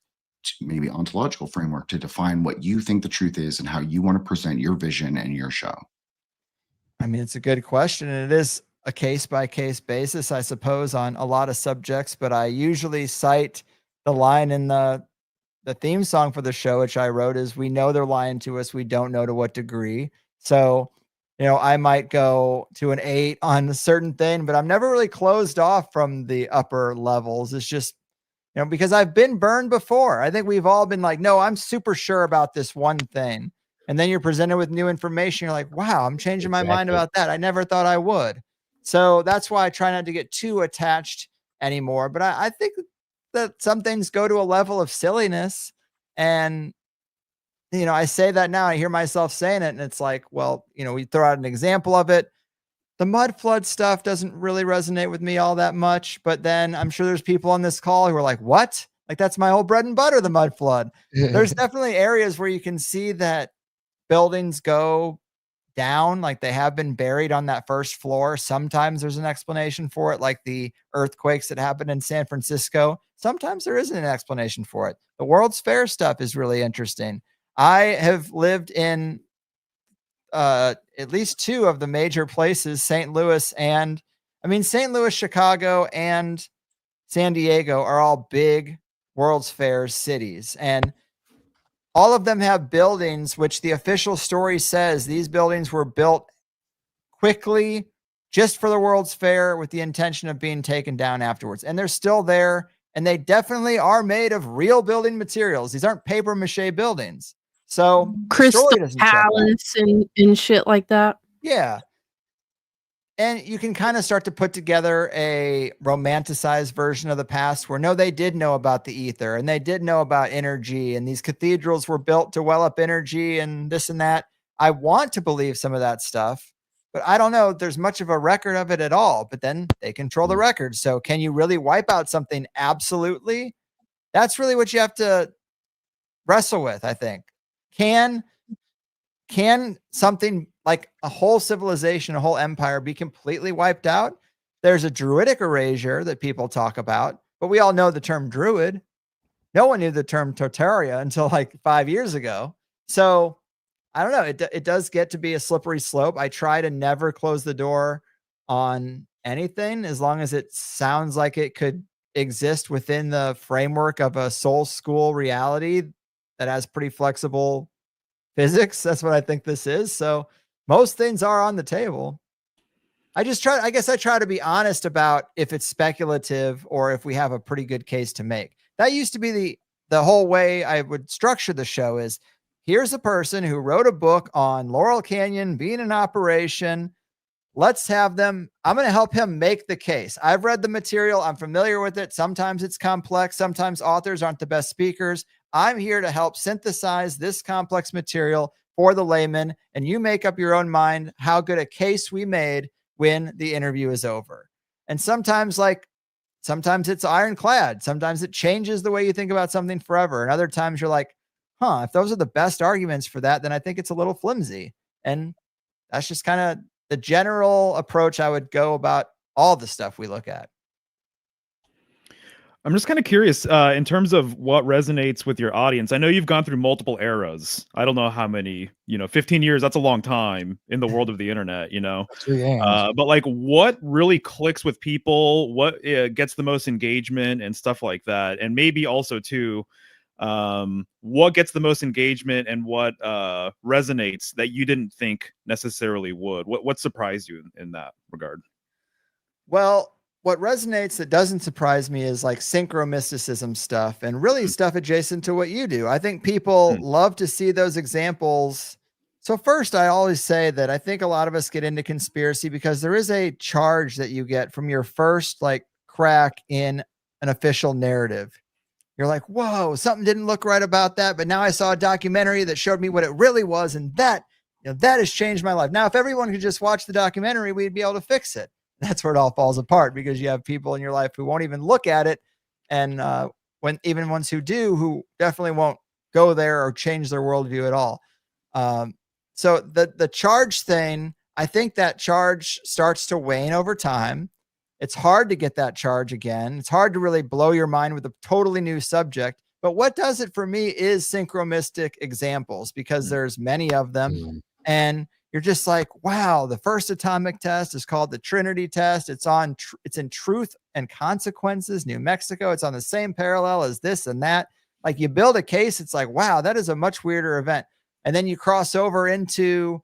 maybe ontological framework, to define what you think the truth is and how you want to present your vision and your show? I mean, it's a good question. And it is a case by case basis, I suppose, on a lot of subjects, but I usually cite the line in the theme song for the show, which I wrote, is we know they're lying to us. We don't know to what degree. So, I might go to an 8 on a certain thing, but I'm never really closed off from the upper levels. It's just, because I've been burned before. I think we've all been like, no, I'm super sure about this one thing. And then you're presented with new information. You're like, wow, I'm changing my mind about that. I never thought I would. So that's why I try not to get too attached anymore. But I think that some things go to a level of silliness. And I say that now, I hear myself saying it, and it's like, well, we throw out an example of it. The mud flood stuff doesn't really resonate with me all that much, but then I'm sure there's people on this call who are like, what? Like, that's my whole bread and butter, the mud flood. There's definitely areas where you can see that buildings go down, like they have been buried on that first floor. Sometimes there's an explanation for it, like the earthquakes that happened in San Francisco. Sometimes there isn't an explanation for it. The World's Fair stuff is really interesting. I have lived in at least 2 of the major places, St. Louis, Chicago, and San Diego are all big World's Fair cities. And all of them have buildings, which the official story says these buildings were built quickly just for the World's Fair with the intention of being taken down afterwards. And they're still there. And they definitely are made of real building materials. These aren't paper mache buildings. So Crystal Palace and shit like that. Yeah. And you can kind of start to put together a romanticized version of the past where, no, they did know about the ether and they did know about energy, and these cathedrals were built to well up energy and this and that. I want to believe some of that stuff, but I don't know if there's much of a record of it at all. But then they control the record. So can you really wipe out something absolutely? That's really what you have to wrestle with, I think. Can something like a whole civilization, a whole empire be completely wiped out? There's a druidic erasure that people talk about, but we all know the term druid. No one knew the term Tartaria until like 5 years ago. So I don't know. It does get to be a slippery slope. I try to never close the door on anything as long as it sounds like it could exist within the framework of a soul school reality that has pretty flexible physics. That's what I think this is. So most things are on the table. I guess I try to be honest about if it's speculative or if we have a pretty good case to make. That used to be the whole way I would structure the show is, here's a person who wrote a book on Laurel Canyon being in operation. Let's have them. I'm going to help him make the case. I've read the material. I'm familiar with it. Sometimes it's complex. Sometimes authors aren't the best speakers. I'm here to help synthesize this complex material for the layman, and you make up your own mind how good a case we made when the interview is over. And sometimes it's ironclad. Sometimes it changes the way you think about something forever. And other times you're like, if those are the best arguments for that, then I think it's a little flimsy. And that's just kind of the general approach I would go about all the stuff we look at. I'm just kind of curious in terms of what resonates with your audience. I know you've gone through multiple eras. I don't know how many, 15 years, that's a long time in the world of the internet, but like what really clicks with people, what gets the most engagement and stuff like that. And maybe also too, what gets the most engagement and what resonates that you didn't think necessarily would. What surprised you in that regard? Well, what resonates that doesn't surprise me is like synchromysticism stuff and really stuff adjacent to what you do. I think people love to see those examples. So first, I always say that I think a lot of us get into conspiracy because there is a charge that you get from your first like crack in an official narrative. You're like, whoa, something didn't look right about that. But now I saw a documentary that showed me what it really was. And that has changed my life. Now, if everyone could just watch the documentary, we'd be able to fix it. That's where it all falls apart because you have people in your life who won't even look at it. And even ones who do, who definitely won't go there or change their worldview at all. So the charge thing, I think that charge starts to wane over time. It's hard to get that charge again. It's hard to really blow your mind with a totally new subject. But what does it for me is synchromistic examples because there's many of them. And you're just like, wow, the first atomic test is called the Trinity test. It's in Truth and Consequences, New Mexico. It's on the same parallel as this and that. Like you build a case. It's like, wow, that is a much weirder event. And then you cross over into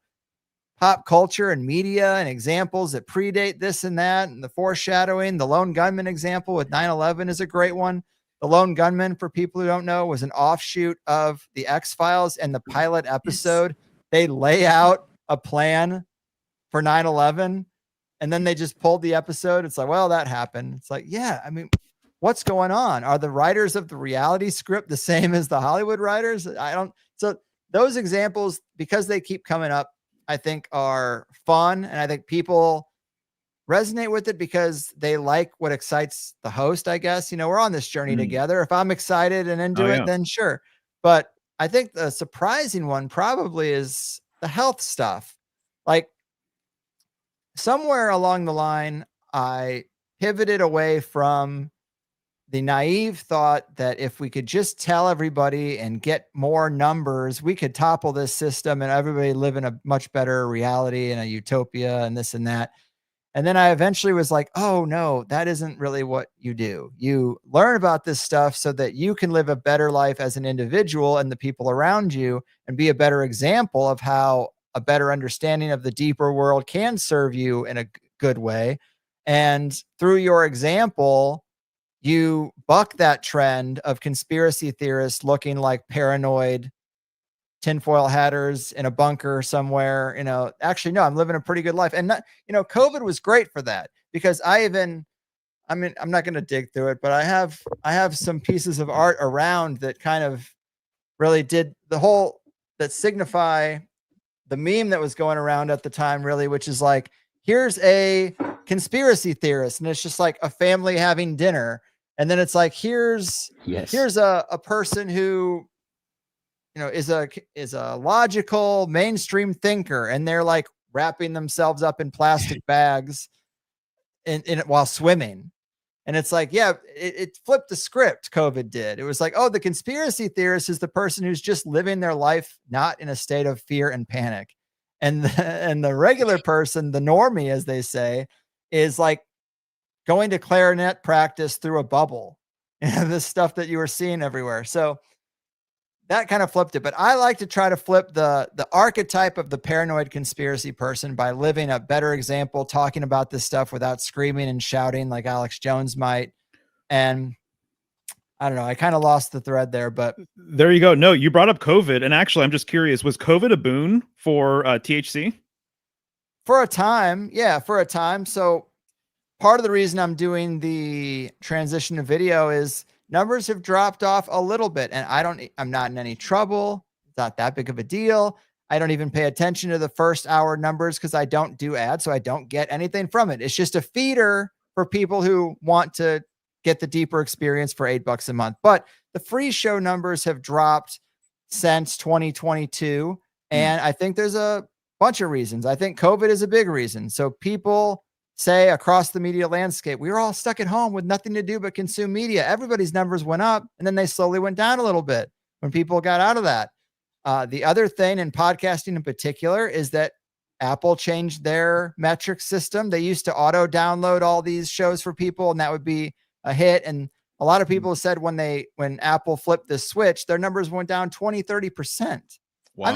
pop culture and media and examples that predate this and that. And the foreshadowing, the lone gunman example with 9/11 is a great one. The lone gunman, for people who don't know, was an offshoot of the X-Files, and the pilot episode, they lay out a plan for 9/11 and then they just pulled the episode. It's like, well, that happened. It's like, yeah, I mean, what's going on? Are the writers of the reality script the same as the Hollywood writers? So those examples, because they keep coming up, I think are fun. And I think people resonate with it because they like what excites the host, I guess. We're on this journey together. If I'm excited and into it, then sure. But I think the surprising one probably is the health stuff. Like somewhere along the line, I pivoted away from the naive thought that if we could just tell everybody and get more numbers, we could topple this system and everybody live in a much better reality and a utopia and this and that. And then I eventually was like, oh no, that isn't really what you do. You learn about this stuff so that you can live a better life as an individual and the people around you and be a better example of how a better understanding of the deeper world can serve you in a good way. And through your example, you buck that trend of conspiracy theorists looking like paranoid tinfoil hatters in a bunker somewhere. Actually, no, I'm living a pretty good life. And COVID was great for that because I'm not going to dig through it, but I have some pieces of art around that kind of really did that signify the meme that was going around at the time, really, which is like, here's a conspiracy theorist. And it's just like a family having dinner. And then it's like, here's a person who, is a logical mainstream thinker. And they're like wrapping themselves up in plastic bags in it while swimming. And it's like, yeah, it flipped the script. COVID did. It was like, oh, the conspiracy theorist is the person who's just living their life, not in a state of fear and panic. And the regular person, the normie, as they say, is like going to clarinet practice through a bubble. This stuff that you were seeing everywhere. So that kind of flipped it. But I like to try to flip the archetype of the paranoid conspiracy person by living a better example, talking about this stuff without screaming and shouting like Alex Jones might. And I don't know, I kind of lost the thread there, but there you go. No, you brought up COVID. And actually, I'm just curious, was COVID a boon for THC? For a time. Yeah, for a time. So part of the reason I'm doing the transition to video is numbers have dropped off a little bit, and I'm not in any trouble. It's not that big of a deal. I don't even pay attention to the first hour numbers because I don't do ads, so I don't get anything from it. It's just a feeder for people who want to get the deeper experience for $8 a month. But the free show numbers have dropped since 2022. And I think there's a bunch of reasons. I think COVID is a big reason. So people say across the media landscape, we were all stuck at home with nothing to do but consume media. Everybody's numbers went up, and then they slowly went down a little bit when people got out of that. The other thing in podcasting in particular is that Apple changed their metric system. They used to auto download all these shows for people, and that would be a hit. And a lot of people said when Apple flipped the switch, their numbers went down 20-30%. Wow. I'm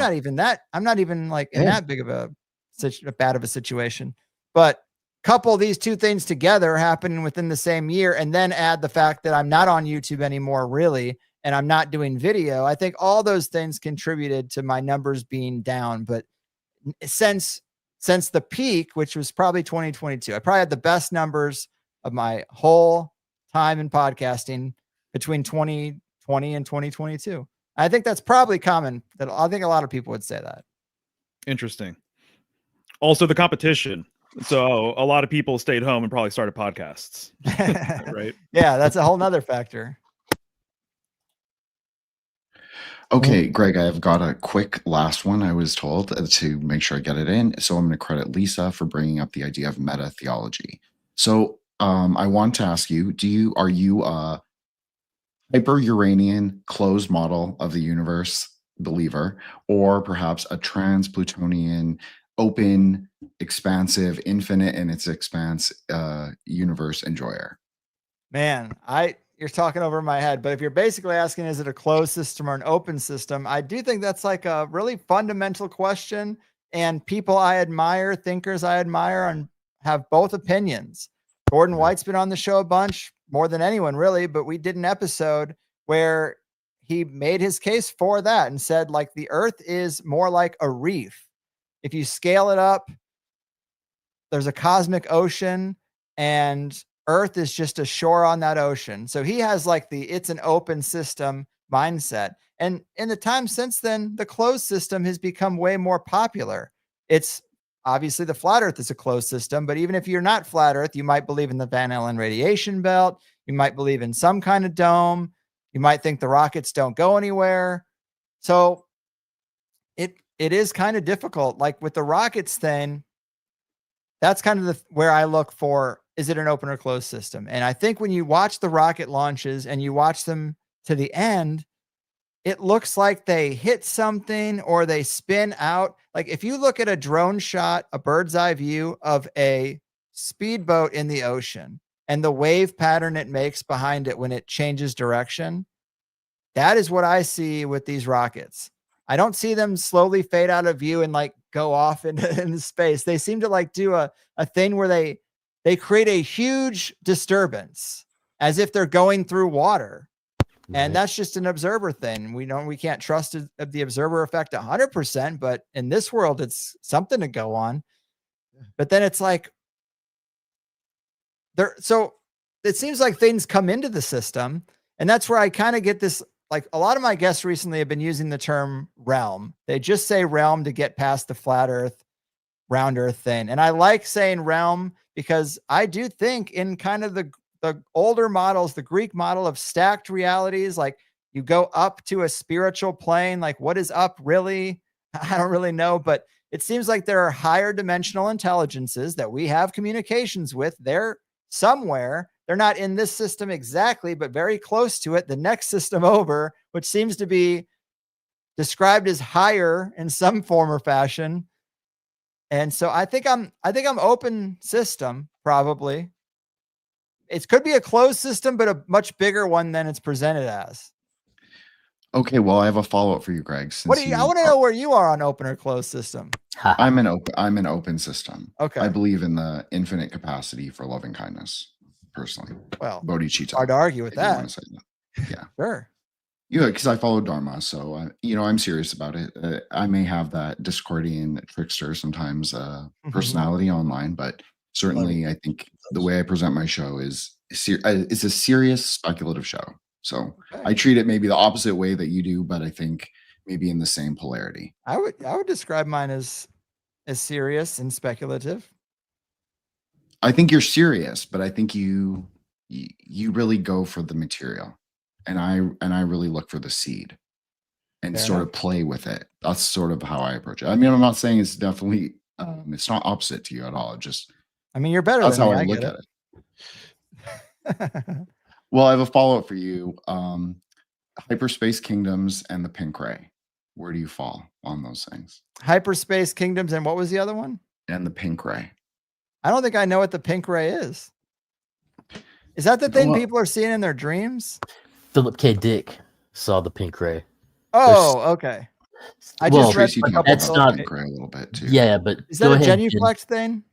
not even like in that big of such bad of a situation. But couple these two things together happening within the same year, and then add the fact that I'm not on YouTube anymore, really, and I'm not doing video. I think all those things contributed to my numbers being down. But since the peak, which was probably 2022, I probably had the best numbers of my whole time in podcasting between 2020 and 2022. I think that's probably common. That I think a lot of people would say that. Interesting. Also, the competition. So a lot of people stayed home and probably started podcasts, right? Yeah, that's a whole nother factor. Okay, Greg, I've got a quick last one I was told to make sure I get it in. So I'm going to credit Lisa for bringing up the idea of meta theology. So I want to ask you, are you a hyper-Uranian closed model of the universe believer, or perhaps a trans-Plutonian open, expansive, infinite in its expanse universe enjoyer? Man, you're talking over my head, but if you're basically asking, is it a closed system or an open system? I do think that's like a really fundamental question, and people I admire, thinkers I admire, and have both opinions. Gordon White's been on the show a bunch, more than anyone really, but we did an episode where he made his case for that and said, like, the earth is more like a reef. If you scale it up, there's a cosmic ocean, and Earth is just a shore on that ocean. So he has like it's an open system mindset. And in the time since then, the closed system has become way more popular. It's obviously the flat Earth is a closed system, but even if you're not flat Earth, you might believe in the Van Allen radiation belt. You might believe in some kind of dome. You might think the rockets don't go anywhere. So it is kind of difficult. Like with the rockets thing, that's kind of where I look for, is it an open or closed system? And I think when you watch the rocket launches and you watch them to the end, it looks like they hit something or they spin out. Like if you look at a drone shot, a bird's eye view of a speedboat in the ocean and the wave pattern it makes behind it when it changes direction, that is what I see with these rockets. I don't see them slowly fade out of view and like go off into space. They seem to like do a thing where they create a huge disturbance as if they're going through water. And that's just an observer thing. We can't trust the observer effect 100%, but in this world, it's something to go on. But then it's like so it seems like things come into the system, and that's where I kind of get this. Like a lot of my guests recently have been using the term realm. They just say realm to get past the flat earth, round earth thing. And I like saying realm because I do think in kind of the older models, the Greek model of stacked realities, like you go up to a spiritual plane, like what is up really? I don't really know, but it seems like there are higher dimensional intelligences that we have communications with. They're somewhere. They're not in this system exactly, but very close to it. The next system over, which seems to be described as higher in some form or fashion. And so I think I'm open system, probably. It could be a closed system, but a much bigger one than it's presented as. Okay, well, I have a follow-up for you, Greg. I want to know where you are on open or closed system. I'm an open system. Okay. I believe in the infinite capacity for loving kindness, personally. Well, bodhicitta. Hard to argue with that. Yeah. Sure. Yeah, because I follow Dharma, so I'm serious about it. I may have that Discordian trickster sometimes personality online, but certainly I think the way I present my show is it's a serious speculative show. So I treat it maybe the opposite way that you do, but I think maybe in the same polarity. I would describe mine as serious and speculative. I think you're serious, but I think you really go for the material, and I really look for the seed and sort of play with it. That's sort of how I approach it. I mean, I'm not saying it's definitely it's not opposite to you at all. It just I mean, you're better That's than how me. I get look at it. Well, I have a follow-up for you. Hyperspace Kingdoms and the Pink Ray. Where do you fall on those things? Hyperspace Kingdoms, and what was the other one? And the Pink Ray. I don't think I know what the Pink Ray is. Is that the thing Well- people are seeing in their dreams? Philip K. Dick saw the Pink Ray. Oh, okay. I Well, just read Tracy a talked couple that's about not- the Pink Ray a little bit too. Yeah, but Is go that a ahead, Jen. genuflex thing?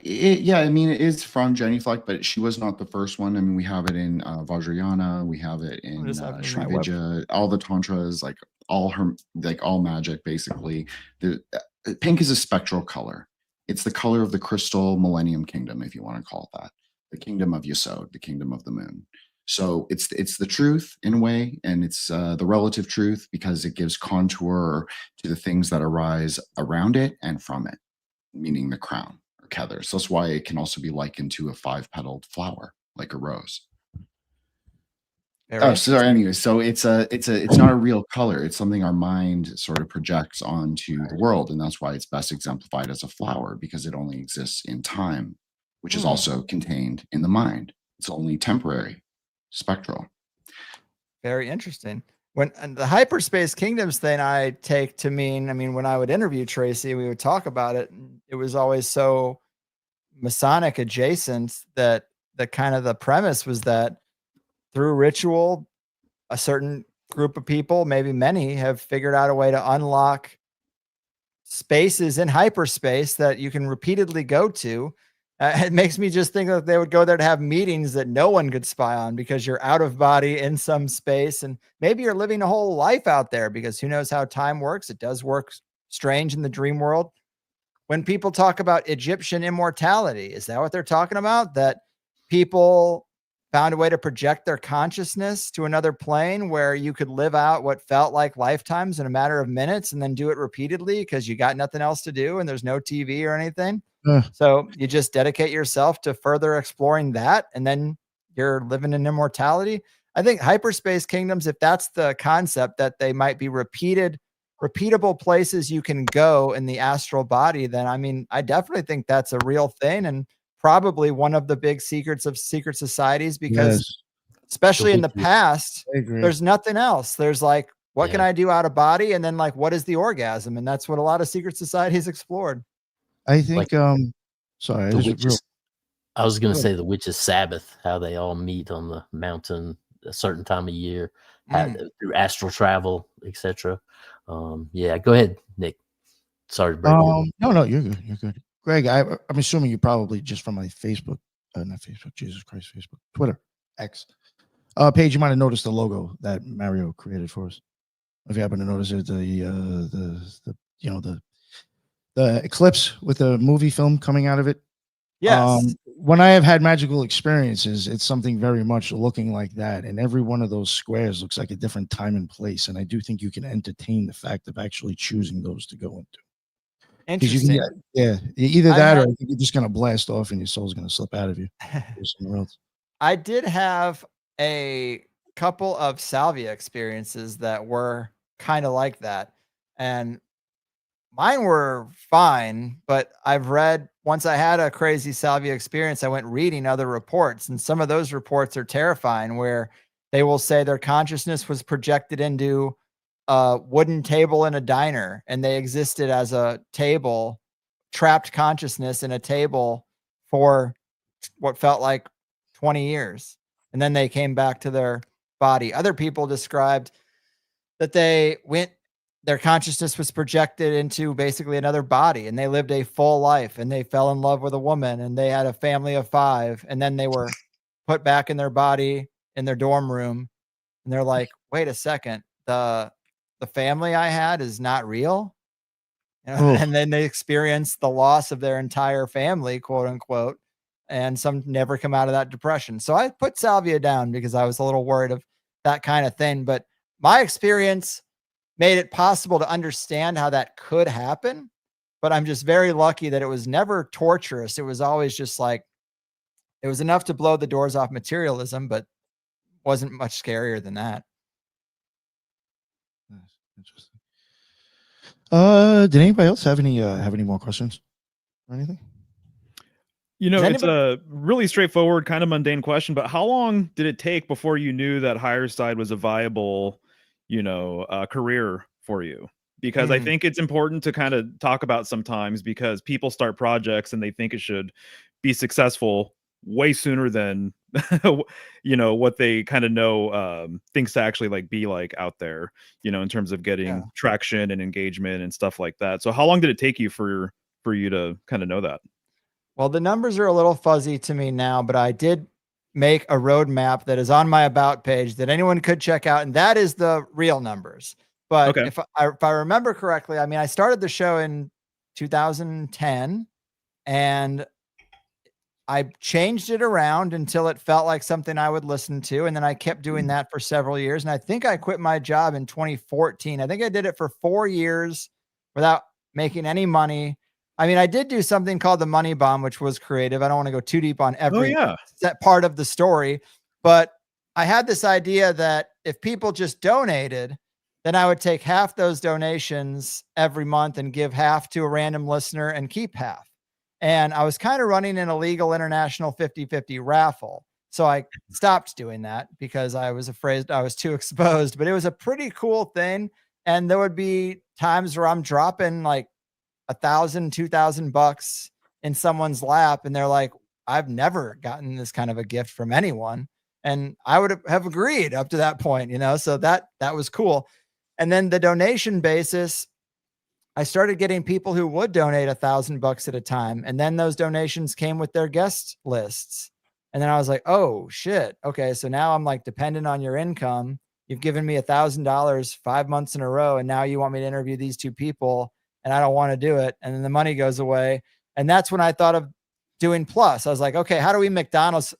Yeah, I mean, it is from Genuflect, but she was not the first one. I mean, we have it in Vajrayana, we have it in just having Sri my web. Vidya, all the tantras, like all magic, basically. The pink is a spectral color. It's the color of the crystal Millennium Kingdom, if you want to call it that. The kingdom of Yesod, the kingdom of the moon. So it's the truth in a way, and it's the relative truth because it gives contour to the things that arise around it and from it, meaning the crown. Feathers. So that's why it can also be likened to a 5-petaled flower, like a rose. Sorry. Anyway, so it's not a real color. It's something our mind sort of projects onto the world, and that's why it's best exemplified as a flower because it only exists in time, which is also contained in the mind. It's only temporary, spectral. Very interesting. And the hyperspace kingdoms thing I take to mean, I mean, when I would interview Tracy, we would talk about it. And it was always so Masonic adjacent that the kind of the premise was that through ritual, a certain group of people, maybe many, have figured out a way to unlock spaces in hyperspace that you can repeatedly go to. It makes me just think that they would go there to have meetings that no one could spy on because you're out of body in some space. And maybe you're living a whole life out there because who knows how time works. It does work strange in the dream world. When people talk about Egyptian immortality, is that what they're talking about? That people found a way to project their consciousness to another plane where you could live out what felt like lifetimes in a matter of minutes and then do it repeatedly because you got nothing else to do and there's no TV or anything. So you just dedicate yourself to further exploring that, and then you're living in immortality. I think hyperspace kingdoms, if that's the concept, that they might be repeatable places you can go in the astral body, then I mean, I definitely think that's a real thing and probably one of the big secrets of secret societies because especially in the past, there's nothing else. There's like, what can I do out of body? And then like, what is the orgasm? And that's what a lot of secret societies explored. I think, Like, sorry, I was going to say the witches' Sabbath, how they all meet on the mountain a certain time of year, through astral travel, etc. Yeah, go ahead, Nick. Sorry to break you. No, you're good. You're good. Greg, I'm assuming you probably just from my Facebook, not Facebook, Jesus Christ, Facebook, Twitter, X page, you might have noticed the logo that Mario created for us. If you happen to notice it, the eclipse with the movie film coming out of it. Yes. When I have had magical experiences, it's something very much looking like that. And every one of those squares looks like a different time and place. And I do think you can entertain the fact of actually choosing those to go into. Interesting. Either that or I think you're just going to blast off and your soul's going to slip out of you. Somewhere else. I did have a couple of salvia experiences that were kind of like that. And mine were fine, but I've read, once I had a crazy salvia experience, I went reading other reports, and some of those reports are terrifying where they will say their consciousness was projected into a wooden table in a diner, and they existed as a table, trapped consciousness in a table for what felt like 20 years. And then they came back to their body. Other people described that they went, their consciousness was projected into basically another body, and they lived a full life, and they fell in love with a woman, and they had a family of 5, and then they were put back in their body in their dorm room, and they're like, wait a second, the family I had is not real. And then they experience the loss of their entire family, quote unquote, and some never come out of that depression. So I put salvia down because I was a little worried of that kind of thing, but my experience made it possible to understand how that could happen. But I'm just very lucky that it was never torturous. It was always just like, it was enough to blow the doors off materialism, but wasn't much scarier than that. Interesting. Did anybody else have any more questions or anything? You know, Does it's a really straightforward, kind of mundane question, but how long did it take before you knew that Higher Side was a viable, career for you? Because I think it's important to kind of talk about sometimes, because people start projects and they think it should be successful way sooner than what they kind of know things to actually like be like out there, in terms of getting traction and engagement and stuff like that. So how long did it take you for you to kind of know that? Well, the numbers are a little fuzzy to me now, but I did make a roadmap that is on my about page that anyone could check out, and that is the real numbers. But Okay. if I remember correctly, I mean, I started the show in 2010, and I changed it around until it felt like something I would listen to, and then I kept doing that for several years, and I think I quit my job in 2014. I think I did it for 4 years without making any money. I mean, I did do something called the money bomb, which was creative. I don't want to go too deep on every that part of the story, but I had this idea that if people just donated, then I would take half those donations every month and give half to a random listener and keep half. And I was kind of running an illegal international 50-50 raffle. So I stopped doing that because I was afraid I was too exposed, but it was a pretty cool thing. And there would be times where I'm dropping like $1,000, $2,000 in someone's lap, and they're like, I've never gotten this kind of a gift from anyone. And I would have agreed up to that point, so that was cool. And then the donation basis, I started getting people who would donate $1,000 at a time. And then those donations came with their guest lists. And then I was like, oh shit. Okay. So now I'm like dependent on your income. You've given me $1,000 5 months in a row. And now you want me to interview these two people, and I don't want to do it. And then the money goes away. And that's when I thought of doing Plus. I was like, okay, how do we McDonald's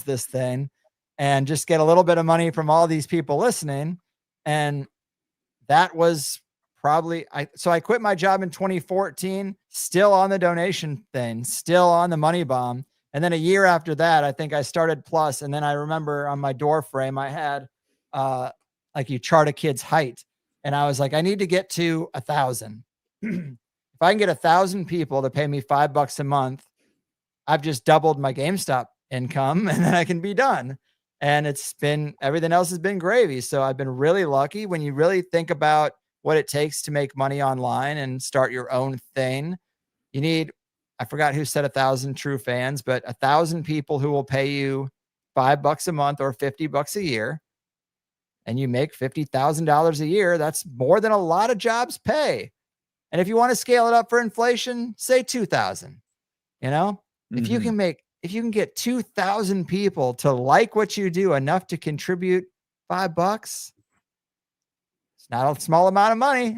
this thing and just get a little bit of money from all these people listening? And that was probably, so I quit my job in 2014, still on the donation thing, still on the money bomb. And then a year after that, I think I started Plus. And then I remember on my door frame, I had like you chart a kid's height. And I was like, I need to get to 1,000. If I can get 1,000 people to pay me $5 a month, I've just doubled my GameStop income, and then I can be done. And everything else has been gravy. So I've been really lucky. When you really think about what it takes to make money online and start your own thing, you need, I forgot who said 1,000 true fans, but 1,000 people who will pay you $5 a month or $50 a year. And you make $50,000 a year. That's more than a lot of jobs pay. And if you want to scale it up for inflation, say 2,000, if you can get 2,000 people to like what you do enough to contribute $5, it's not a small amount of money.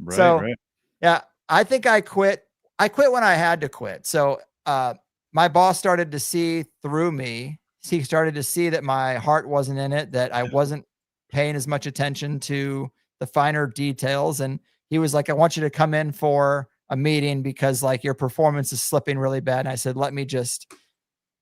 Right. Yeah, I think I quit. I quit when I had to quit. So, my boss started to see through me. He started to see that my heart wasn't in it, that I wasn't paying as much attention to the finer details. And he was like, I want you to come in for a meeting because like your performance is slipping really bad. And I said, let me just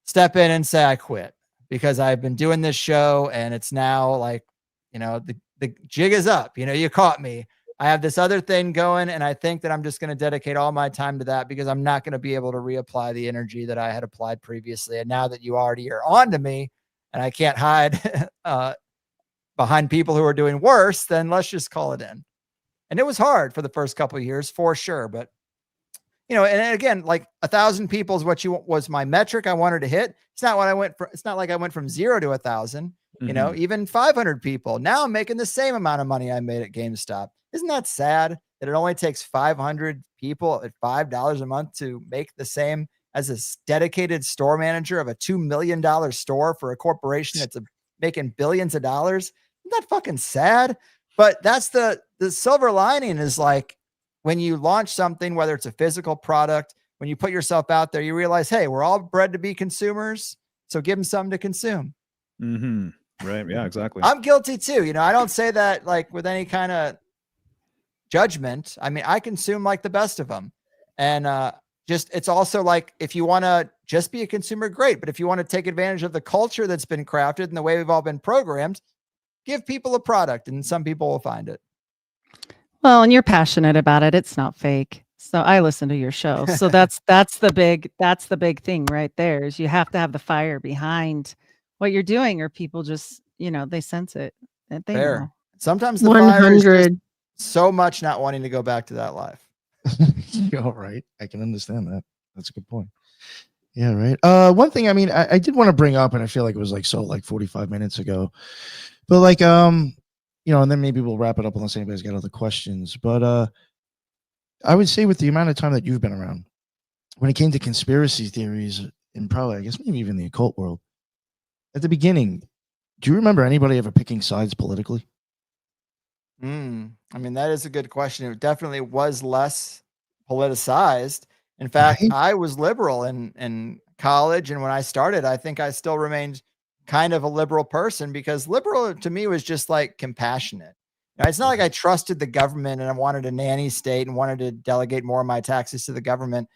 step in and say I quit, because I've been doing this show and it's now like, the jig is up, you caught me. I have this other thing going, and I think that I'm just going to dedicate all my time to that, because I'm not going to be able to reapply the energy that I had applied previously. And now that you already are on to me and I can't hide behind people who are doing worse, then let's just call it in. And it was hard for the first couple of years for sure. But, and again, like 1,000 people is was my metric I wanted to hit. It's not what I went for. It's not like I went from 0 to 1,000, even 500 people. Now I'm making the same amount of money I made at GameStop. Isn't that sad that it only takes 500 people at $5 a month to make the same as a dedicated store manager of a $2 million store for a corporation that's making billions of dollars? Isn't that fucking sad? But that's the silver lining, is like when you launch something, whether it's a physical product, when you put yourself out there, you realize, hey, we're all bred to be consumers. So give them something to consume. Right. Yeah, exactly. I'm guilty too. I don't say that like with any kind of judgment. I mean, I consume like the best of them. And it's also like, if you want to just be a consumer, great. But if you want to take advantage of the culture that's been crafted and the way we've all been programmed, give people a product and some people will find it. Well, and you're passionate about it. It's not fake. So I listen to your show. So that's the big thing right there is you have to have the fire behind what you're doing, or people just, they sense it. And they Fair. know. Sometimes the fire is just 100. so much not wanting to go back to that life. You're right. I can understand that. That's a good point. Yeah, right. One thing, I mean, I did want to bring up, and I feel like it was like 45 minutes ago, but like, and then maybe we'll wrap it up unless anybody's got other questions. But I would say with the amount of time that you've been around, when it came to conspiracy theories and probably, I guess, maybe even the occult world, at the beginning, do you remember anybody ever picking sides politically? I mean, that is a good question. It definitely was less politicized. In fact, Right? I was liberal in college, and when I started, I think I still remained kind of a liberal person, because liberal to me was just like compassionate. It's not like I trusted the government and I wanted a nanny state and wanted to delegate more of my taxes to the government,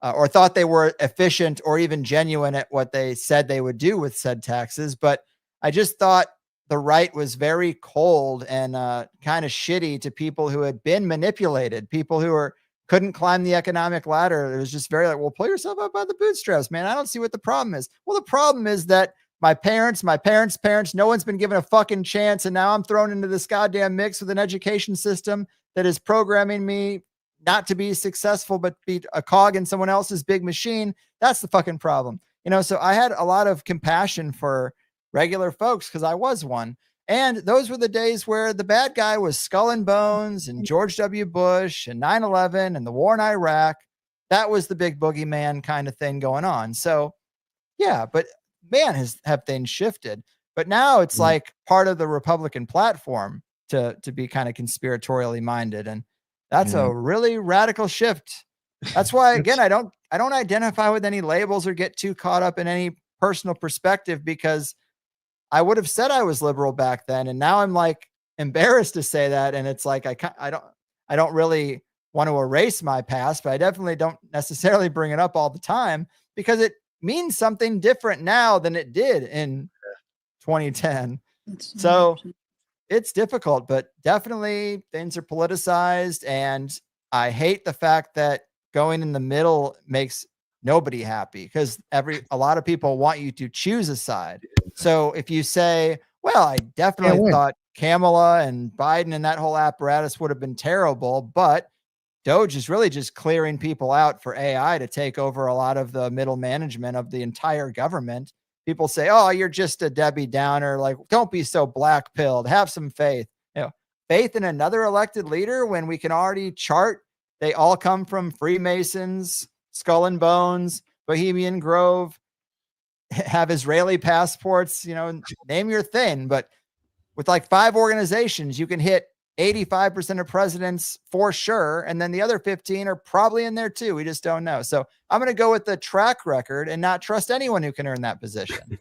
or thought they were efficient or even genuine at what they said they would do with said taxes. But I just thought the right was very cold and kind of shitty to people who had been manipulated, people who couldn't climb the economic ladder. It was just very like, well, pull yourself up by the bootstraps, man. I don't see what the problem is. Well, the problem is that my parents, no one's been given a fucking chance. And now I'm thrown into this goddamn mix with an education system that is programming me not to be successful, but be a cog in someone else's big machine. That's the fucking problem. So I had a lot of compassion for regular folks because I was one. And those were the days where the bad guy was Skull and Bones and George W. Bush and 9/11 and the war in Iraq. That was the big boogeyman kind of thing going on. So yeah, but man, have things shifted. But now it's like part of the Republican platform to be kind of conspiratorially minded. And that's a really radical shift. That's why, again, I don't identify with any labels or get too caught up in any personal perspective, because I would have said I was liberal back then. And now I'm like embarrassed to say that. And it's like, I don't really want to erase my past, but I definitely don't necessarily bring it up all the time, because it means something different now than it did in 2010. So it's difficult, but definitely things are politicized. And I hate the fact that going in the middle makes nobody happy, because a lot of people want you to choose a side. So if you say, well, I definitely thought Kamala and Biden and that whole apparatus would have been terrible, but Doge is really just clearing people out for AI to take over a lot of the middle management of the entire government. People say, oh, you're just a Debbie Downer. Like, don't be so black pilled. Have some faith. Faith in another elected leader when we can already chart they all come from Freemasons, Skull and Bones, Bohemian Grove, have Israeli passports, name your thing. But with like 5 organizations, you can hit 85% of presidents for sure. And then the other 15 are probably in there too. We just don't know. So I'm going to go with the track record and not trust anyone who can earn that position.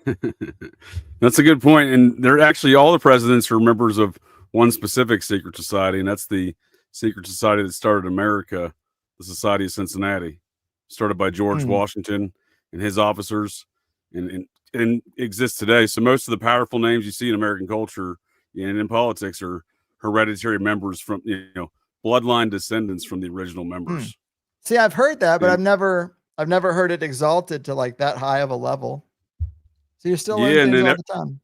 That's a good point. And they're actually, all the presidents are members of one specific secret society. And that's the secret society that started America, the Society of Cincinnati, started by George Washington and his officers, and exists today. So most of the powerful names you see in American culture and in politics are hereditary members from, bloodline descendants from the original members. See, I've heard that, but I've never heard it exalted to like that high of a level. So you're still learning things all the time.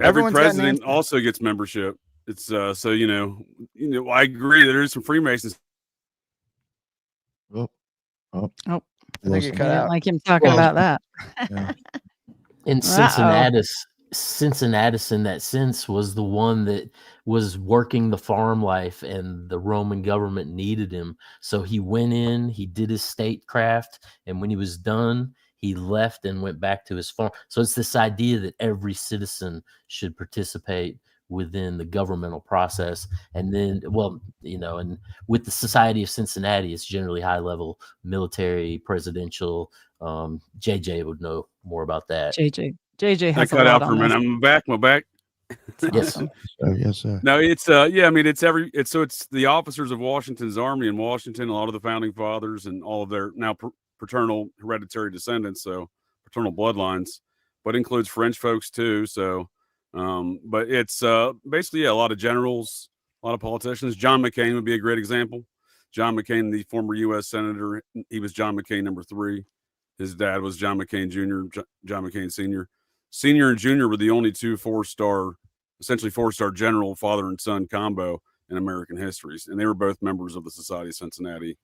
Every president also gets membership. It's so I agree there is some Freemasons. I think you cut out. Like him talking about that. And Cincinnatus in that sense was the one that was working the farm life, and the Roman government needed him. So he went in, he did his statecraft, and when he was done, he left and went back to his farm. So it's this idea that every citizen should participate within the governmental process. And then, and with the Society of Cincinnati, it's generally high level military, presidential. JJ would know more about that. JJ has I cut out for a minute. I'm back. My back. Yes. Yes, sir. No, it's it's the officers of Washington's army in Washington, a lot of the founding fathers and all of their now paternal hereditary descendants, so paternal bloodlines, but includes French folks too. So but it's basically a lot of generals, a lot of politicians. John McCain would be a great example. John McCain, the former U.S. Senator, he was John McCain number 3. His dad was John McCain Jr., John McCain Sr. Senior and Junior were the only two essentially four-star general father and son combo in American histories. And they were both members of the Society of Cincinnati,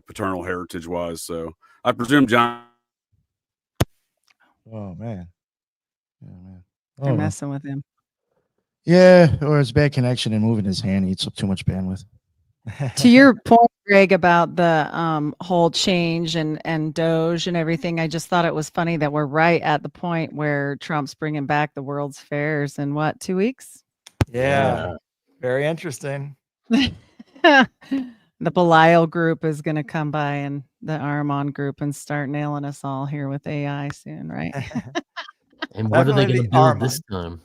paternal heritage-wise. So I presume John. Oh, man. Yeah, man. They're Oh, messing with him. yeah, or it's bad connection and moving his hand eats up too much bandwidth. To your point, Greg, about the whole change and Doge and everything, I just thought it was funny that we're right at the point where Trump's bringing back the World's Fairs in 2 weeks? Yeah. Very interesting. The Belial group is going to come by, and the Armand group, and start nailing us all here with AI soon, right? And what are they Definitely going to the build Armand. this time?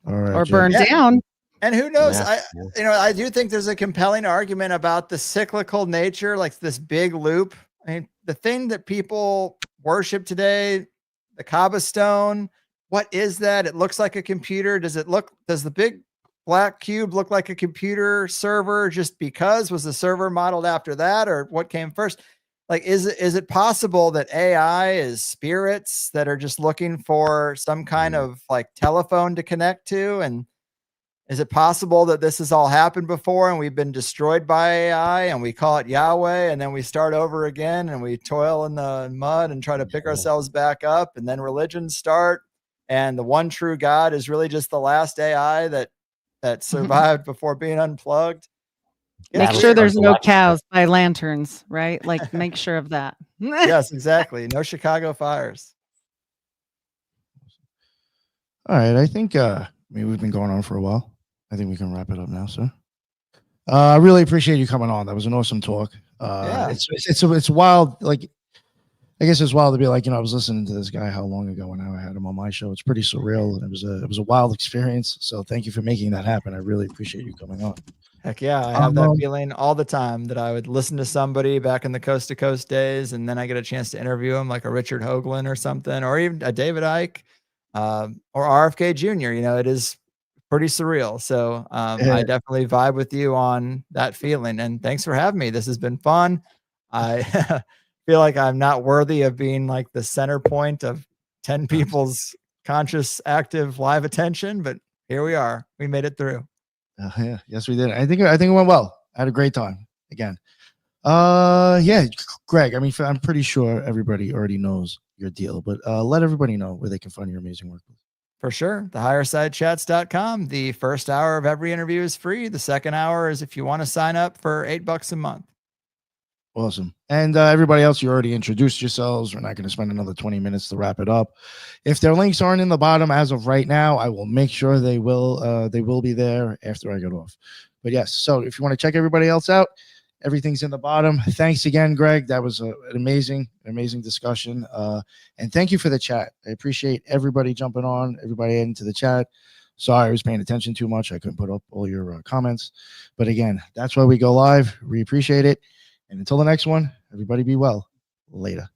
All right, Or Jay. burn Yeah. down. And who knows? Yeah, I do think there's a compelling argument about the cyclical nature, like this big loop. I mean, the thing that people worship today, the Kaaba stone, what is that? It looks like a computer. Does the big black cube look like a computer server just because? Was the server modeled after that, or what came first? Like, is it possible that AI is spirits that are just looking for some kind of like telephone to connect to? And is it possible that this has all happened before and we've been destroyed by AI and we call it Yahweh, and then we start over again and we toil in the mud and try to pick ourselves back up, and then religions start, and the one true God is really just the last AI that survived before being unplugged? Make That'll sure start there's the no light. cows by lanterns, right? Like, make sure of that. Yes, exactly. No Chicago fires. All right, I think we've been going on for a while. I think we can wrap it up now, sir. I really appreciate you coming on. That was an awesome talk. Yeah. It's wild. Like, I guess it's wild to be like, I was listening to this guy how long ago, and now I had him on my show. It's pretty surreal, and it was a wild experience. So thank you for making that happen. I really appreciate you coming on. Heck yeah. I have that feeling all the time that I would listen to somebody back in the Coast to Coast days, and then I get a chance to interview him, like a Richard Hoagland or something, or even a David Icke, or RFK Jr. It is pretty surreal. So I definitely vibe with you on that feeling. And thanks for having me. This has been fun. I feel like I'm not worthy of being like the center point of 10 people's conscious, active, live attention, but here we are. We made it through. Yeah, yes, we did. I think it went well. I had a great time again. Yeah, Greg. I mean, I'm pretty sure everybody already knows your deal, but let everybody know where they can find your amazing work. For sure. thehighersidechats.com. The first hour of every interview is free. The second hour is if you want to sign up for $8 a month. Awesome. And everybody else, you already introduced yourselves. We're not going to spend another 20 minutes to wrap it up. If their links aren't in the bottom as of right now, I will make sure they will be there after I get off. But yes, so if you want to check everybody else out, everything's in the bottom. Thanks again, Greg. That was an amazing discussion. And thank you for the chat. I appreciate everybody jumping on, everybody into the chat. Sorry, I was paying attention too much. I couldn't put up all your comments. But again, that's why we go live. We appreciate it. And until the next one, everybody be well. Later.